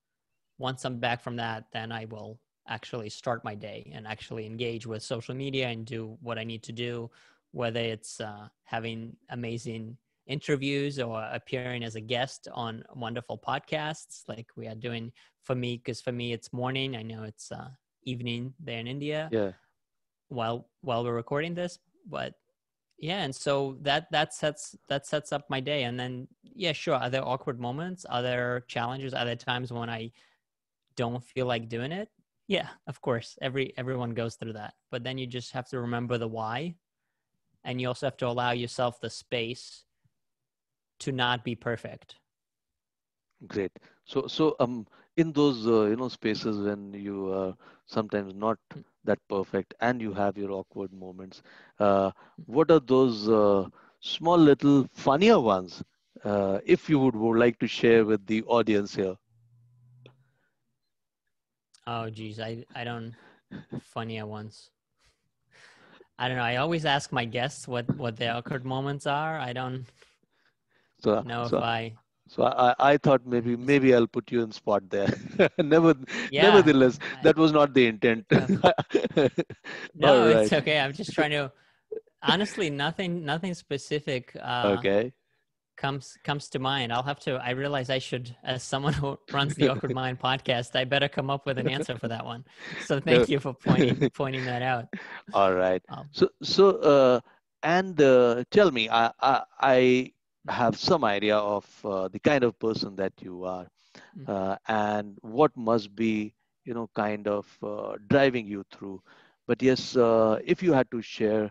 [SPEAKER 2] I'm back from that, then I will actually start my day and actually engage with social media and do what I need to do, whether it's having amazing interviews or appearing as a guest on wonderful podcasts like we are doing for me, because for me it's morning. I know it's evening there in India
[SPEAKER 1] Yeah,
[SPEAKER 2] while we're recording this, but yeah. And so that sets up my day. And then yeah, sure, are there awkward moments, are there challenges, are there times when I don't feel like doing it? Yeah, of course. Everyone goes through that. But then you just have to remember the why, and you also have to allow yourself the space to not be perfect.
[SPEAKER 1] great. So in those spaces when you are sometimes not that perfect and you have your awkward moments, uh, what are those small little funnier ones? If you would like to share with the audience here.
[SPEAKER 2] Oh geez, I don't funny at once. I don't know. I always ask my guests what their awkward moments are. I don't
[SPEAKER 1] So
[SPEAKER 2] know if
[SPEAKER 1] so
[SPEAKER 2] I
[SPEAKER 1] I thought
[SPEAKER 2] is
[SPEAKER 1] maybe I'll put you in spot there. Never,
[SPEAKER 2] yeah.
[SPEAKER 1] nevertheless, that was not the intent.
[SPEAKER 2] Uh,
[SPEAKER 1] All
[SPEAKER 2] no, it's
[SPEAKER 1] right.
[SPEAKER 2] okay. I'm just trying to honestly nothing specific
[SPEAKER 1] Okay.
[SPEAKER 2] comes to mind. I'll have to. I realize I should, as someone who runs the Awkward Mind podcast, I better come up with an answer for that one. So
[SPEAKER 1] No.
[SPEAKER 2] thank you for pointing that out.
[SPEAKER 1] All right.
[SPEAKER 2] Um,
[SPEAKER 1] So and tell me, I have some idea of the kind of person that you are,
[SPEAKER 2] mm,
[SPEAKER 1] and what must be, kind of driving you through. But yes, if you had to share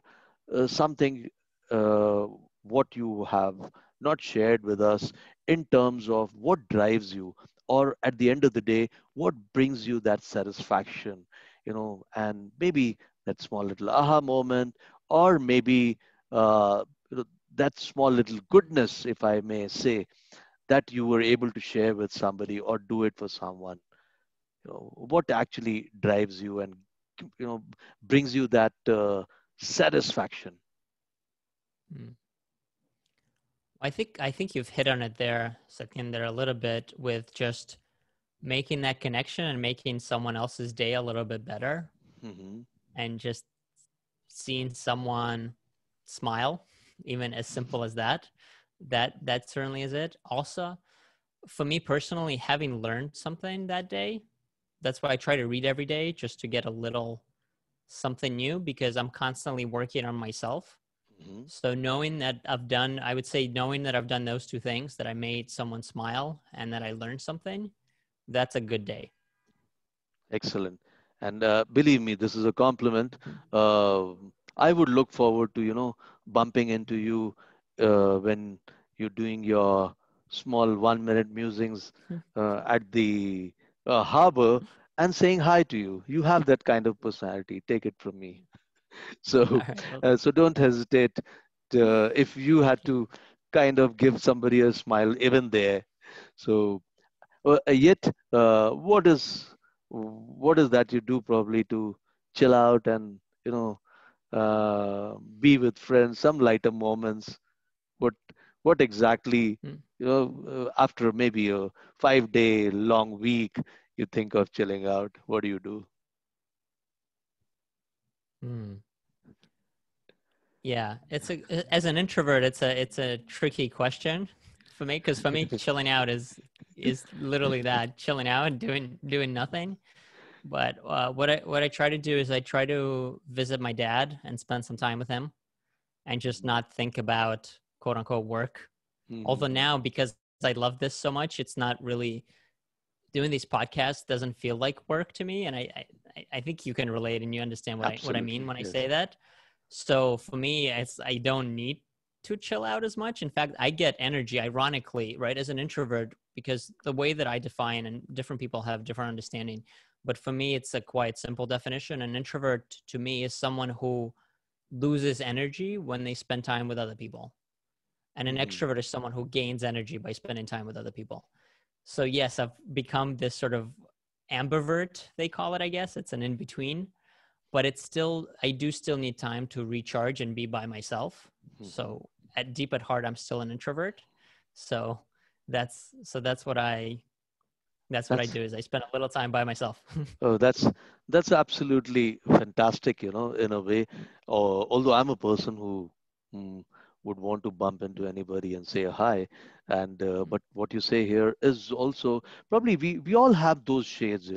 [SPEAKER 1] something, uh, what you have not shared with us in terms of what drives you, or at the end of the day, what brings you that satisfaction, and maybe that small little aha moment, or maybe uh, you know, that small little goodness, if I may say, that you were able to share with somebody or do it for someone. What actually drives you and brings you that satisfaction.
[SPEAKER 2] mm. I think you've hit on it there, Sathinder, a little bit with just making that connection and making someone else's day a little bit better,
[SPEAKER 1] Hmm.
[SPEAKER 2] and just seeing someone smile, even as simple as that. That certainly is it. Also, for me personally, having learned something that day, that's why I try to read every day, just to get a little something new, because I'm constantly working on myself.
[SPEAKER 1] Hmm.
[SPEAKER 2] So knowing that I've done those two things, that I made someone smile and that I learned something, that's a good day.
[SPEAKER 1] Excellent. And believe me, this is a compliment.
[SPEAKER 2] Mm.
[SPEAKER 1] Uh, I would look forward to, bumping into you when you're doing your small 1 minute musings at the harbor and saying hi to you. You have that kind of personality. Take it from me. So,
[SPEAKER 2] All right. Well,
[SPEAKER 1] so don't hesitate if you had to kind of give somebody a smile even there. So, yet, what is that you do probably to chill out and be with friends, some lighter moments? What what exactly
[SPEAKER 2] mm,
[SPEAKER 1] after maybe a 5 day long week you think of chilling out? What do you do?
[SPEAKER 2] mm. Yeah, as an introvert, it's a tricky question for me, because for me, chilling out is literally that, chilling out and doing nothing. But what I try to do is I try to visit my dad and spend some time with him, and just not think about quote unquote work. Although
[SPEAKER 1] Mm-hmm.
[SPEAKER 2] now, because I love this so much, it's not really, doing these podcasts doesn't feel like work to me. And I think you can relate and you understand what I mean
[SPEAKER 1] Absolutely,
[SPEAKER 2] when I
[SPEAKER 1] yes.
[SPEAKER 2] say that. So for me, I don't need to chill out as much. In fact, I get energy, ironically, right, as an introvert, because the way that I define, and different people have different understanding, but for me, it's a quite simple definition. An introvert to me is someone who loses energy when they spend time with other people. And an
[SPEAKER 1] Hmm.
[SPEAKER 2] extrovert is someone who gains energy by spending time with other people. So yes, I've become this sort of ambivert, they call it, I guess. It's an in between, but it's still, I do still need time to recharge and be by myself.
[SPEAKER 1] Hmm.
[SPEAKER 2] So deep at heart, I'm still an introvert. So that's what I
[SPEAKER 1] That's
[SPEAKER 2] do is I spend a little time by myself.
[SPEAKER 1] Oh, that's absolutely fantastic, in a way. Although I'm a person who mm, would want to bump into anybody and say hi, and but what you say here is also probably we all have those shades.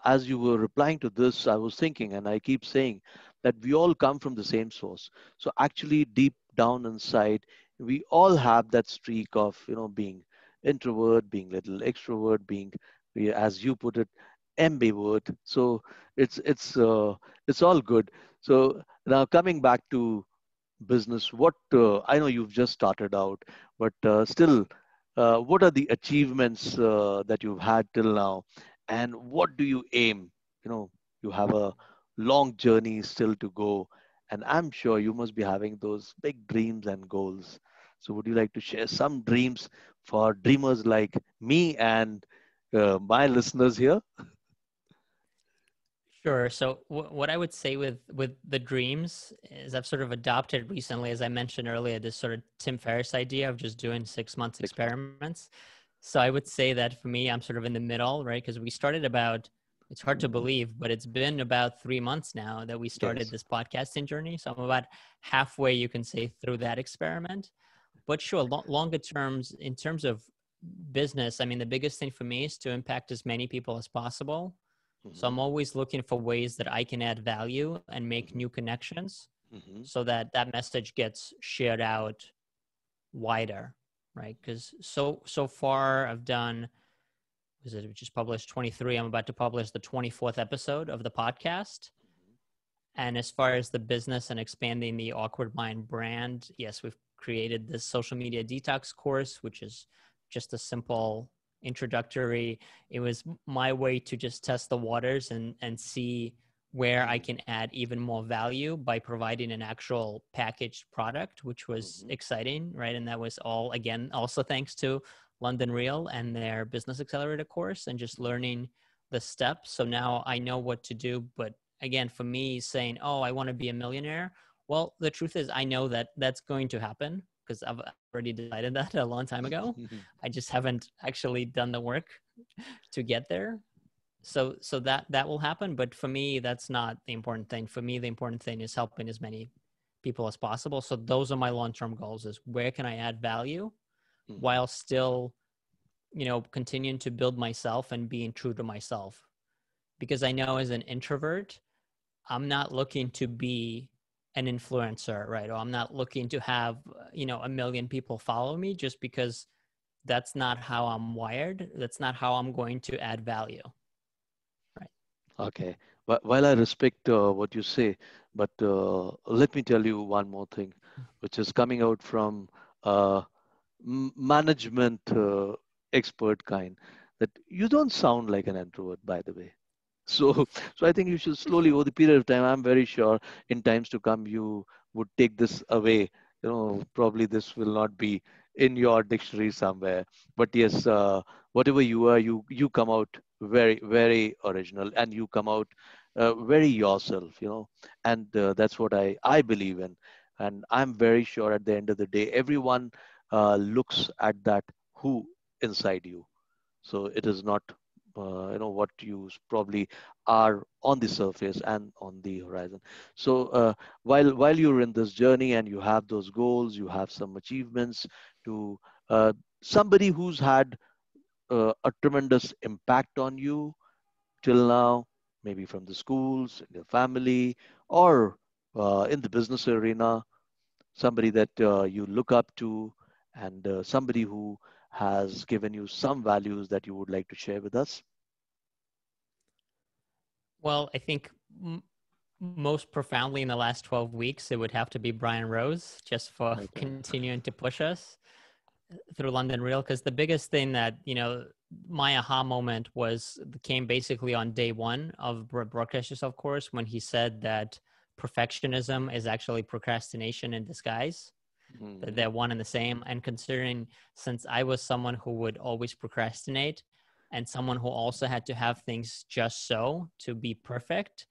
[SPEAKER 1] As you were replying to this, I was thinking, and I keep saying that we all come from the same source. So actually, deep down inside, we all have that streak of being introvert, being little extrovert, being as you put it ambivert. So it's all good. So now coming back to business, what I know you've just started out, but still, what are the achievements that you've had till now, and what do you aim? You know, you have a long journey still to go, and I'm sure you must be having those big dreams and goals. So, would you like to share some dreams for dreamers like me and my listeners here?
[SPEAKER 2] Sure. So what I would say with the dreams is I've sort of adopted recently, as I mentioned earlier, this sort of Tim Ferriss idea of just doing 6 months
[SPEAKER 1] 6 months.
[SPEAKER 2] experiments. So I would say that for me, I'm sort of in the middle, right? Because we started about, it's hard to believe, but it's been about 3 months now that we started
[SPEAKER 1] Yes.
[SPEAKER 2] this podcasting journey. So I'm about halfway, you can say, through that experiment. But sure, longer terms, in terms of business, I mean, the biggest thing for me is to impact as many people as possible. So
[SPEAKER 1] Hmm.
[SPEAKER 2] I'm always looking for ways that I can add value and make
[SPEAKER 1] Hmm.
[SPEAKER 2] new connections
[SPEAKER 1] Hmm.
[SPEAKER 2] so that that message gets shared out wider, right? Because so far I've done, was it just published 23? I'm about to publish the 24th episode of the podcast. And as far as the business and expanding the Awkward Mind brand, yes, we've created this social media detox course, which is just a simple introductory. It was my way to just test the waters and see where I
[SPEAKER 1] Hmm.
[SPEAKER 2] can add even more value by providing an actual packaged product, which was
[SPEAKER 1] Hmm.
[SPEAKER 2] exciting, right? And that was all, again, also thanks to London Real and their business accelerator course and just learning the steps. So now I know what to do, but again, for me saying, oh, I want to be a millionaire. Well, the truth is I know that that's going to happen because I've already decided that a long time ago. I just haven't actually done the work to get there. So that will happen. But for me, that's not the important thing. For me, the important thing is helping as many people as possible. So those are my long-term goals is where can I add value
[SPEAKER 1] Hmm.
[SPEAKER 2] while still, continuing to build myself and being true to myself. Because I know as an introvert, I'm not looking to be an influencer, right? Or I'm not looking to have, a million people follow me just because that's not how I'm wired. That's not how I'm going to add value, right?
[SPEAKER 1] Okay. While I respect what you say, but let me tell you one more thing, which is coming out from uh, management expert kind, that you don't sound like an introvert, by the way. So, so I think you should slowly, over the period of time, I'm very sure in times to come, you would take this away. Probably this will not be in your dictionary somewhere. But yes, whatever you are, you come out very, very original, and you come out very yourself. And that's what I believe in. And I'm very sure at the end of the day, everyone looks at that who inside you. So it is not what you probably are on the surface and on the horizon. So while you're in this journey and you have those goals, you have some achievements to uh, somebody who's had a tremendous impact on you till now, maybe from the schools, in your family, or in the business arena, somebody that you look up to, and somebody who has given you some values that you would like to share with us.
[SPEAKER 2] Well, I think most profoundly in the last 12 weeks, it would have to be Brian Rose just for
[SPEAKER 1] Okay.
[SPEAKER 2] continuing to push us through London Real. Because the biggest thing that, my aha moment came basically on day one of Broadcast Yourself course when he said that perfectionism is actually procrastination in disguise. that
[SPEAKER 1] Hmm.
[SPEAKER 2] they're one and the same. And considering, since I was someone who would always procrastinate and someone who also had to have things just so to be perfect,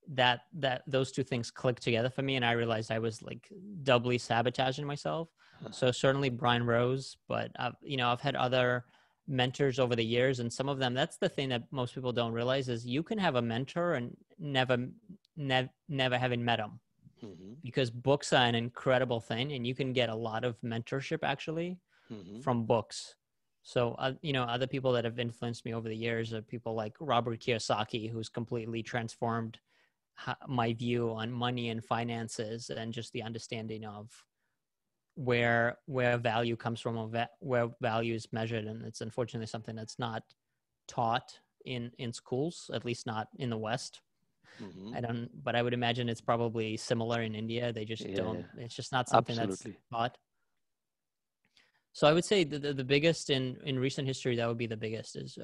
[SPEAKER 2] that those two things clicked together for me, and I realized I was like doubly sabotaging myself. So certainly Brian Rose, but I've had other mentors over the years, and some of them, that's the thing that most people don't realize, is you can have a mentor and never having met them,
[SPEAKER 1] Hmm.
[SPEAKER 2] because books are an incredible thing, and you can get a lot of mentorship actually
[SPEAKER 1] Hmm.
[SPEAKER 2] from books. So other people that have influenced me over the years are people like Robert Kiyosaki, who's completely transformed my view on money and finances, and just the understanding of where value comes from, or where value is measured. And it's unfortunately something that's not taught in schools, at least not in the West.
[SPEAKER 1] Hmm.
[SPEAKER 2] I don't, but I would imagine it's probably similar in India. They just
[SPEAKER 1] Yeah,
[SPEAKER 2] don't,
[SPEAKER 1] yeah,
[SPEAKER 2] it's just not something that's
[SPEAKER 1] absolutely.
[SPEAKER 2] taught. So I would say the biggest in recent history, that would be the biggest, is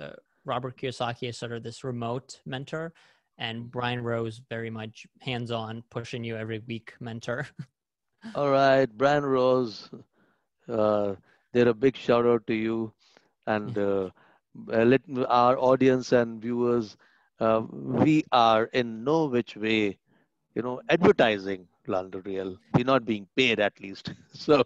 [SPEAKER 2] Robert Kiyosaki is sort of this remote mentor, and
[SPEAKER 1] Mhm.
[SPEAKER 2] Brian Rose very much hands-on, pushing you every week mentor.
[SPEAKER 1] All right, Brian Rose, uh, they're a big shout out to you. And our audience and viewers, we are in no which way, advertising London Real. We're not being paid at least. So,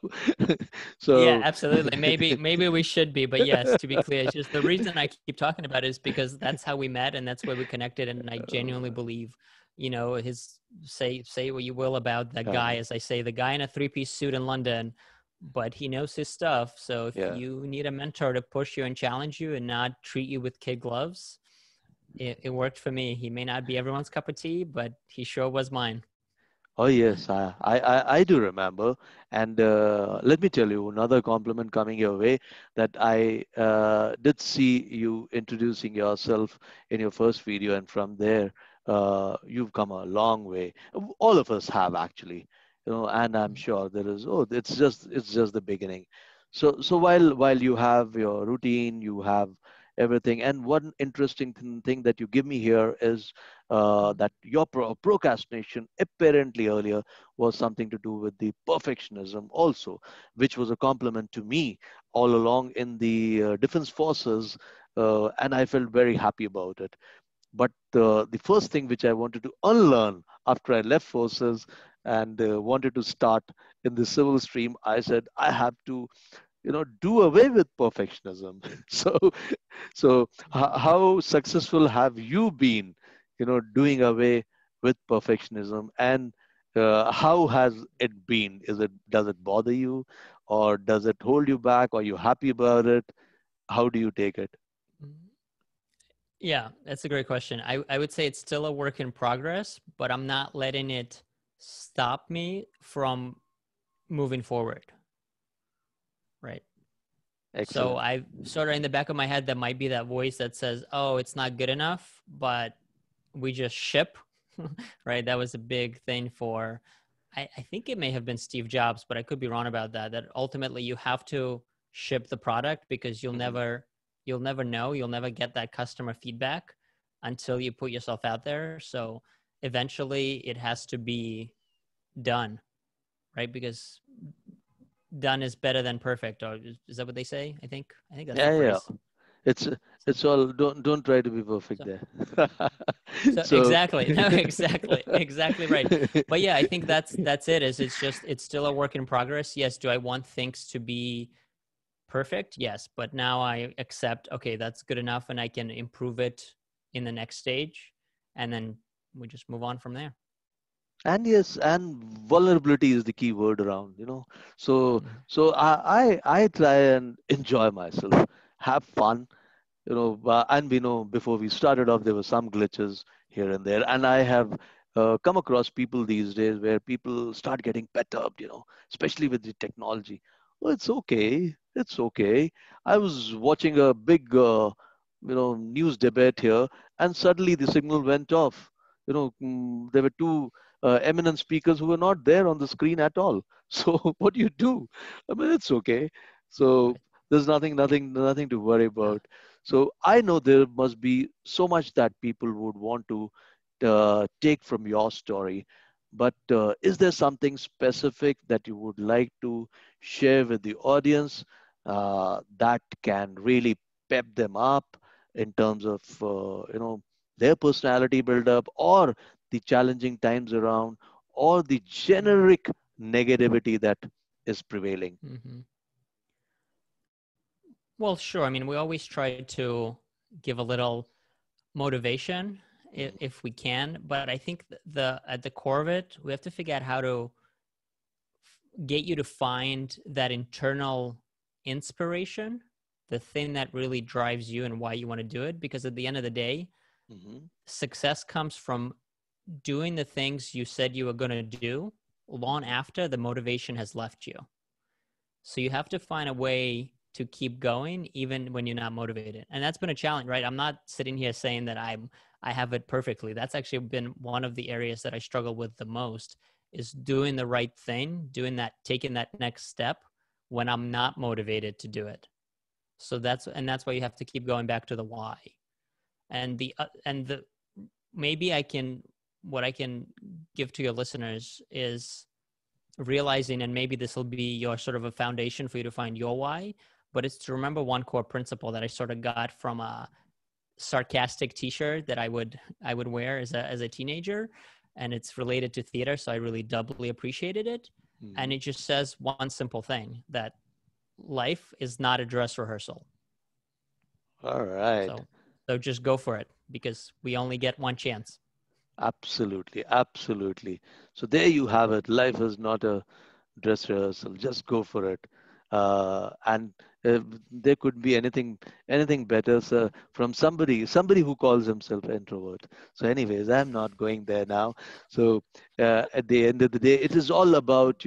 [SPEAKER 2] Yeah,
[SPEAKER 1] so
[SPEAKER 2] absolutely. Maybe we should be, but yes, to be clear, it's just the reason I keep talking about it is because that's how we met and that's where we connected. And I genuinely believe, his say what you will about that guy,
[SPEAKER 1] uh,
[SPEAKER 2] as I say, the guy in a three-piece suit in London, but he knows his stuff. So if
[SPEAKER 1] yeah.
[SPEAKER 2] you need a mentor to push you and challenge you and not treat you with kid gloves, it worked for me. He may not be everyone's cup of tea, but he sure was mine.
[SPEAKER 1] Oh yes, I do remember, and let me tell you another compliment coming your way, that I did see you introducing yourself in your first video, and from there you've come a long way. All of us have actually, and I'm sure there is. Oh, it's just the beginning. So while you have your routine, you have everything, and one interesting thing that you give me here is that your procrastination apparently earlier was something to do with the perfectionism also, which was a compliment to me all along in the defense forces, and I felt very happy about it. But the first thing which I wanted to unlearn after I left forces and wanted to start in the civil stream, I said I have to do away with perfectionism. So how successful have you been doing away with perfectionism, and how has it been? Does it bother you, or does it hold you back? Are you happy about it? How do you take it?
[SPEAKER 2] Yeah, that's a great question. I would say it's still a work in progress, but I'm not letting it stop me from moving forward. Right. So
[SPEAKER 1] Excellent.
[SPEAKER 2] I sort of, in the back of my head, there might be that voice that says, oh, it's not good enough, but we just ship. Right. That was a big thing for, I think it may have been Steve Jobs, but I could be wrong about that. That ultimately you have to ship the product, because
[SPEAKER 1] Hmm.
[SPEAKER 2] you'll never know, you'll never get that customer feedback until you put yourself out there. So eventually it has to be done, right? Because done is better than perfect, or is that what they say? I think that's the
[SPEAKER 1] Yeah, yeah.
[SPEAKER 2] phrase.
[SPEAKER 1] It's
[SPEAKER 2] So,
[SPEAKER 1] it's all, don't try to be perfect
[SPEAKER 2] so
[SPEAKER 1] there.
[SPEAKER 2] So
[SPEAKER 1] So
[SPEAKER 2] exactly. No, exactly right. But yeah, I think that's it. Is it's still a work in progress. Yes. Do I want things to be perfect? Yes. But now I accept, okay, that's good enough, and I can improve it in the next stage, and then we just move on from there.
[SPEAKER 1] and yes, and vulnerability is the key word around, so
[SPEAKER 2] Mhm.
[SPEAKER 1] so I try and enjoy myself, have fun, and we know before we started off there were some glitches here and there, and I have come across people these days where people start getting perturbed, especially with the technology. Well, it's okay. I was watching a big news debate here, and suddenly the signal went off. There were two eminent speakers who were not there on the screen at all. So what do you do? I mean, it's okay. So
[SPEAKER 2] Right.
[SPEAKER 1] there's nothing to worry
[SPEAKER 2] Yeah.
[SPEAKER 1] about. So I know there must be so much that people would want to take from your story. but is there something specific that you would like to share with the audience that can really pep them up in terms of their personality build up, or the challenging times around, or the generic negativity that is prevailing?
[SPEAKER 2] Mm-hmm. Well, sure. I mean, we always try to give a little motivation
[SPEAKER 1] Mhm.
[SPEAKER 2] if we can, but I think the at the core of it, we have to figure out how to get you to find that internal inspiration, the thing that really drives you and why you want to do it. Because at the end of the day,
[SPEAKER 1] Mhm.
[SPEAKER 2] success comes from doing the things you said you were going to do long
[SPEAKER 1] Mhm.
[SPEAKER 2] after the motivation has left you. So you have to find a way to keep going even when you're not motivated. And that's been a challenge, right? I'm not sitting here saying that I have it perfectly. That's actually been one of the areas that I struggle with the most, is doing the right thing, doing that, taking that next step when I'm not motivated to do it. So that's why you have to keep going back to the why. And the maybe I can what I can give to your listeners is realizing, and maybe this will be your sort of a foundation for you to find your why, but it's to remember one core principle that I sort of got from a sarcastic t-shirt that I would wear as a teenager, and it's related to theater, so I really doubly appreciated it. And
[SPEAKER 1] Mhm.
[SPEAKER 2] it just says one simple thing, that life is not a dress rehearsal.
[SPEAKER 1] All right.
[SPEAKER 2] So so just go for it, because we only get one chance.
[SPEAKER 1] Absolutely. Absolutely. So there you have it. Life is not a dress rehearsal. Just go for it. And there could be anything better, sir, from somebody who calls himself introvert. So, anyways, I'm not going there now. So, at the end of the day, it is all about,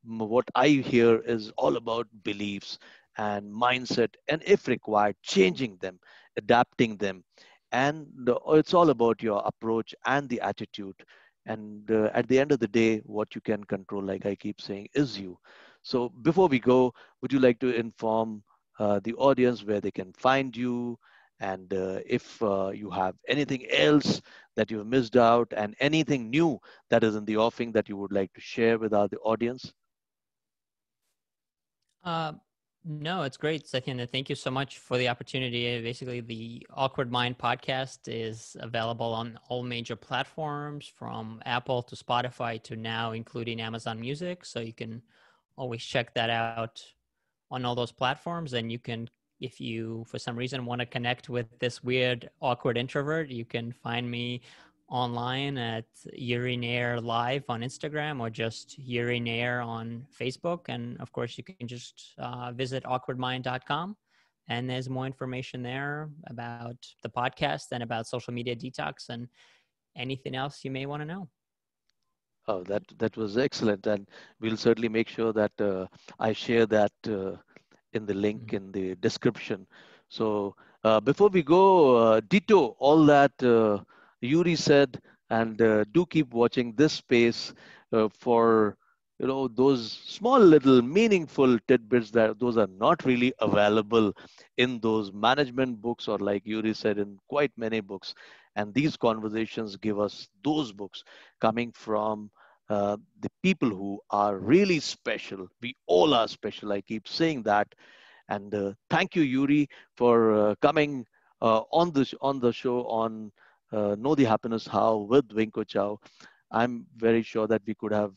[SPEAKER 1] what I hear is all about beliefs and mindset, and if required, changing them, adapting them, and it's all about your approach and the attitude. And at the end of the day, what you can control, like I keep saying, is you. So before we go, would you like to inform the audience where they can find you, and if you have anything else that you've missed out, and anything new that is in the offing that you would like to share with our the audience?
[SPEAKER 2] Uh, no, it's great, Satyan. Thank you so much for the opportunity. Basically, the Awkward Mind podcast is available on all major platforms, from Apple to Spotify to now including Amazon Music. So you can always check that out on all those platforms. And you can, if you for some reason want to connect with this weird, awkward introvert, you can find me online at Yuriy Nayer Live on Instagram, or just Yuriy Nayer on Facebook. And of course, you can just visit awkwardmind.com. And there's more information there about the podcast and about social media detox and anything else you may want to know.
[SPEAKER 1] Oh, that was excellent, and we'll certainly make sure that I share that in the link
[SPEAKER 2] Mhm.
[SPEAKER 1] in the description. So before we go, ditto all that Yuri said, and do keep watching this space for those small little meaningful tidbits that those are not really available in those management books, or like Yuri said, in quite many books. And these conversations give us those books coming from the people who are really special. We all are special. I keep saying that. And thank you, Yuri, for coming on the show on Know the Happiness How with Winko Chow. I'm very sure that we could have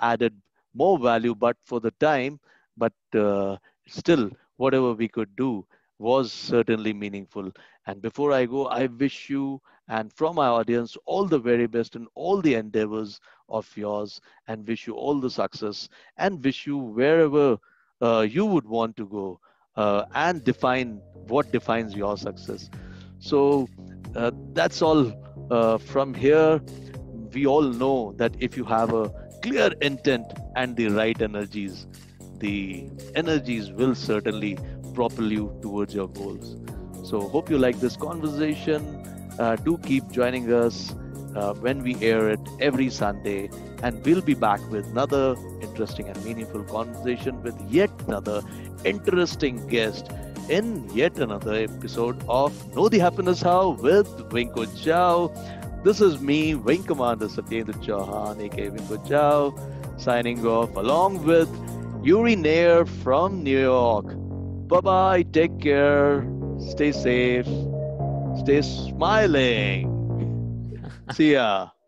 [SPEAKER 1] added more value, but for the time, but still, whatever we could do was certainly meaningful. And before I go, I wish you and from our audience all the very best in all the endeavors of yours, and wish you all the success, and wish you wherever you would want to go, and define what defines your success. So that's all from here. We all know that if you have a clear intent and the right energies, the energies will certainly propel you towards your goals. So, hope you like this conversation. Do keep joining us when we air it every Sunday, and we'll be back with another interesting and meaningful conversation with yet another interesting guest in yet another episode of Know the Happiness How with Winko Chow. This is me, Wing Commander Satyendra Chauhan, aka Wing Chao, signing off along with Yuri Nayer from New York. Bye bye, take care, stay safe, stay smiling. See ya.